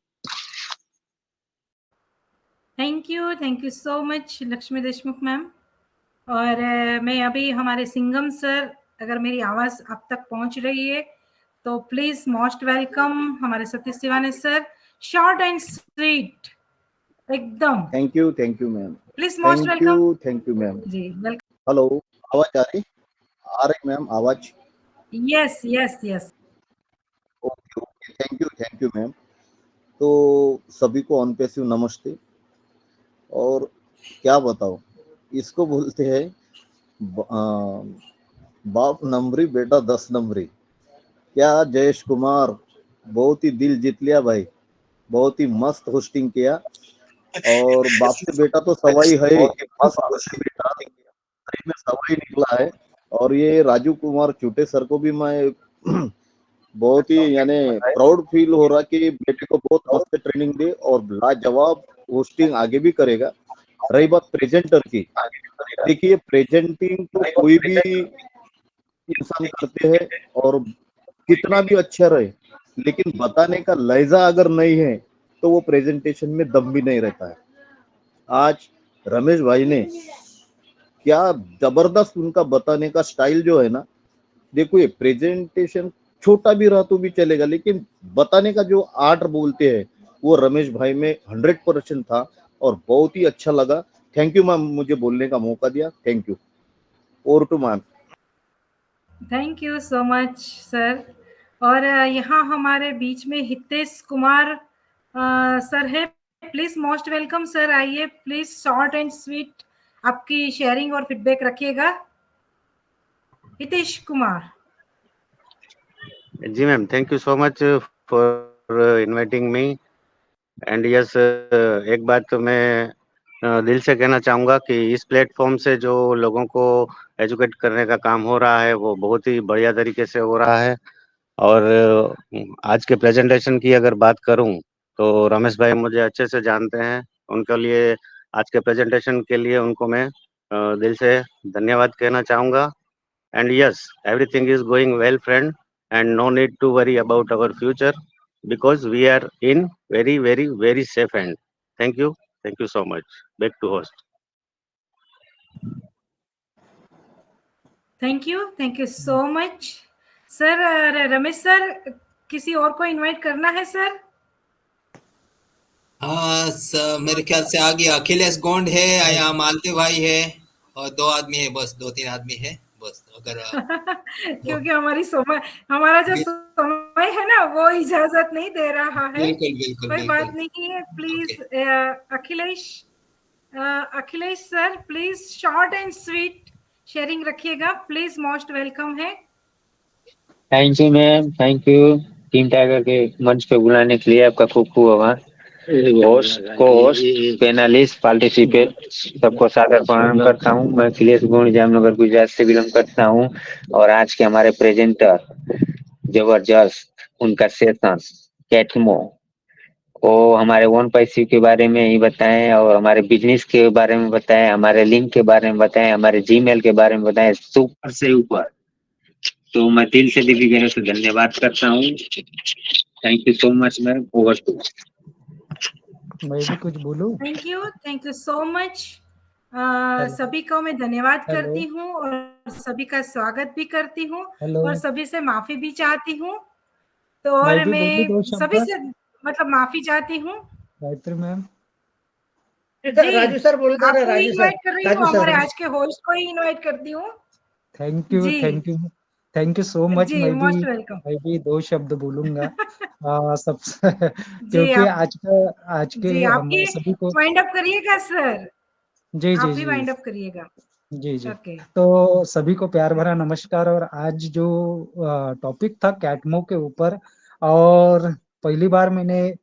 Thank you so much Lakshmi Deshmukh ma'am. और मैं अभी हमारे सिंगम सर, अगर मेरी आवाज आप तक पहुंच रही है तो प्लीज मोस्ट वेलकम हमारे Satish Siwane sir, short and sweet एकदम। Thank you ma'am. Please most thank you ma'am. जी वेलकम। हेलो, आवाज आ रही मैम आवाज? Yes yes yes. Okay okay, thank you ma'am. तो सभी को ऑन पैसिव नमस्ते। और क्या बताओ, इसको बोलते हैं बाप नंबरी बेटा 10 नंबरी। क्या जयेश कुमार, बहुत ही दिल जीत लिया भाई, बहुत ही मस्त होस्टिंग किया। और बाप से बेटा तो सवाई है, बाप से बेटा सही में सवाई निकला है। और ये राजू कुमार चूटे सर को भी मैं बहुत ही यानी प्राउड फील हो रहा कि बेटे को बहुत मस्त ट्रेनिंग दे और लाजवाब होस्टिंग आगे भी करेगा। रही बात प्रेजेंटर की, देखिए प्रेजेंटिंग तो कोई भी इंसान करते हैं और कितना भी अच्छा रहे, लेकिन बताने का लहजा अगर नहीं है तो वो प्रेजेंटेशन में दम भी नहीं रहता है। आज रमेश भाई ने क्या जबरदस्त उनका बताने का स्टाइल जो है ना, देखो ये प्रेजेंटेशन छोटा भी रहा तो भी चलेगा, लेकिन बताने का जो आर्ट बोलते हैं वो रमेश भाई में 100% था और बहुत ही अच्छा लगा। थैंक यू मैम, मुझे बोलने का मौका दिया। Thank you. Over to ma'am. Thank you so much sir. और यहाँ हमारे बीच में हितेश कुमार सर है, प्लीज मोस्ट वेलकम सर, आइए प्लीज, शॉर्ट एंड स्वीट आपकी शेयरिंग और फीडबैक रखिएगा। हितेश कुमार। जी ma'am, thank you so much for inviting me. And yes, एक बात तो मैं दिल से कहना चाहूँगा कि इस प्लेटफॉर्म से जो लोगों को एजुकेट करने का काम हो रहा है वो बहुत ही बढ़िया तरीके से हो रहा है। और आज के प्रेजेंटेशन की अगर बात करूं तो रमेश भाई मुझे अच्छे से जानते हैं, उनके लिए आज के प्रेजेंटेशन के लिए उनको मैं दिल से धन्यवाद कहना चाहूँगा। And yes, everything is going well, friend, and no need to worry about our future because we are in very, very, very safe hand. Thank you so much. Back to host. Thank you so much sir. Ramesh sir, किसी और को invite करना है sir? हाँ मेरे ख्याल से आ गया। अखिलेश गोंड है, यहाँ मालते भाई है और 2 आदमी है, बस 2-3 आदमी है बस। अगर क्योंकि हमारा जो समय है ना वो इजाजत नहीं दे रहा है। बिल्कुल कोई बात नहीं है। Please Akhilesh sir, please short and sweet sharing रखिएगा, प्लीज, मोस्ट वेलकम है। Thank you ma'am, thank you. Team tiger के मंच पे बुलाने के लिए आपका खूब खूब आभार। होस्ट को होस्ट पैनलिस्ट पार्टिसिपेट सबको सादर प्रणाम करता हूँ। मैं अखिलेश गुण जामनगर गुजरात से बिलोंग करता हूँ और आज के हमारे प्रेजेंटर जबरदस्त उनका सेशन कैटमो वो हमारे 1/5 के बारे में ही बताएं और हमारे बिजनेस के बारे में बताएं, हमारे लिंक के बारे में बताएं, हमारे जीमेल के बारे में बताएं, सुपर से ऊपर। तो मैं दिल से दिव्य गहरे से धन्यवाद करता हूँ। Thank you so much ma'am. Over to. मैं भी कुछ बोलूं? Thank you so much. सभी को मैं धन्यवाद करती हूँ और सभी का स्वागत भी करती हूँ और सभी से माफी भी चाहती हूँ। तो और मैं सभी से मतलब माफी चाहती हूँ। गायत्री मैम, राजू सर बोल रहे हैं। आपको राजू इनवाइट कर रही हूँ, सर हमारे आज के होस्ट को ही इनवाइट करती हूँ। Thank you so much. जी, मोस्ट वेलकम। मैं भी 2 शब्द बोलूंगा सबसे क्योंकि आज के हमारे सभी को वाइंड अप करिएगा सर। जी आप ही वाइंड अप करिएगा। जी। तो सभी को प्यार भरा नमस्कार। और आज जो टॉपिक था कैटमो के ऊपर, और पहली बार मैंने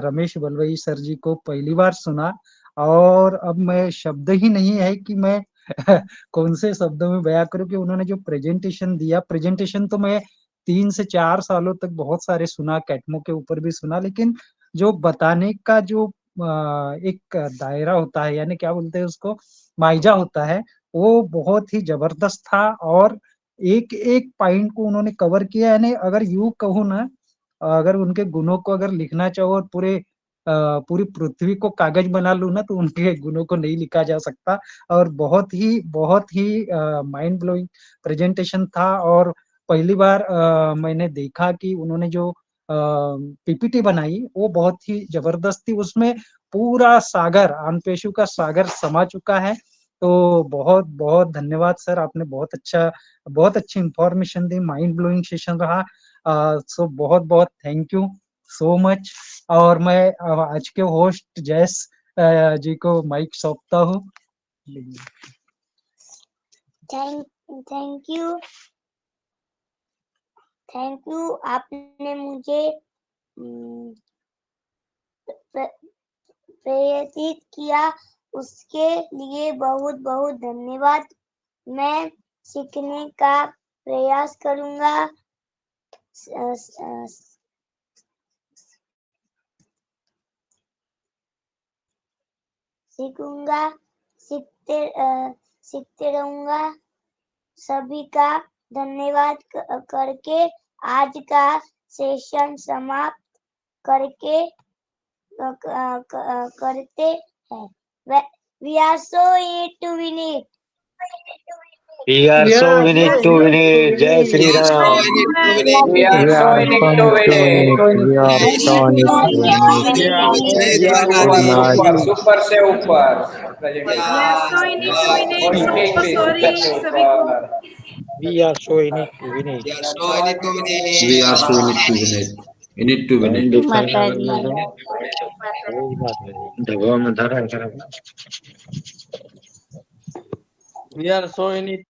रमेश बलवई सर जी को पहली बार सुना और अब मैं शब्द ही नहीं है कि मैं कौन से शब्दों में बयां करूं कि उन्होंने जो प्रेजेंटेशन दिया। प्रेजेंटेशन तो मैं 3 से 4 सालों तक बहुत सारे सुना, कैटमो के ऊपर भी सुना, लेकिन जो बताने का जो एक दायरा होता है, यानी क्या बोलते हैं उसको, माइजा होता है, वो बहुत ही जबरदस्त था। और एक एक पॉइंट को उन्होंने कवर किया। यानी अगर यूं कहूँ ना, अगर उनके गुणों को अगर लिखना चाहो और पूरी पृथ्वी को कागज बना लूं ना, तो उनके गुणों को नहीं लिखा जा सकता। और बहुत ही माइंड ब्लोइंग प्रेजेंटेशन था। और पहली बार मैंने देखा कि उन्होंने जो पीपीटी बनाई वो बहुत ही जबरदस्त थी। उसमें पूरा सागर, आनपेशु का सागर समा चुका है। तो बहुत बहुत धन्यवाद सर, आपने बहुत अच्छी इंफॉर्मेशन दी। माइंड ब्लोइंग सेशन रहा। सो बहुत बहुत थैंक यू सो मच। और मैं आज के होस्ट जयस जी को माइक सौंपता हूँ। थैंक यू आपने मुझे प्रेरित किया, उसके लिए बहुत बहुत धन्यवाद। मैं सीखने का प्रयास करूंगा। सीखते रहूंगा। सभी का धन्यवाद करके आज का सेशन समाप्त करते हैं। We are so in it to win it. We are so in it to win it. Jai Shri Ram. We are so in it to win it. We are so in it to win it. Super से ऊपर। We are so in it to win it. We are so in it to win it. In it to win it. We are so in it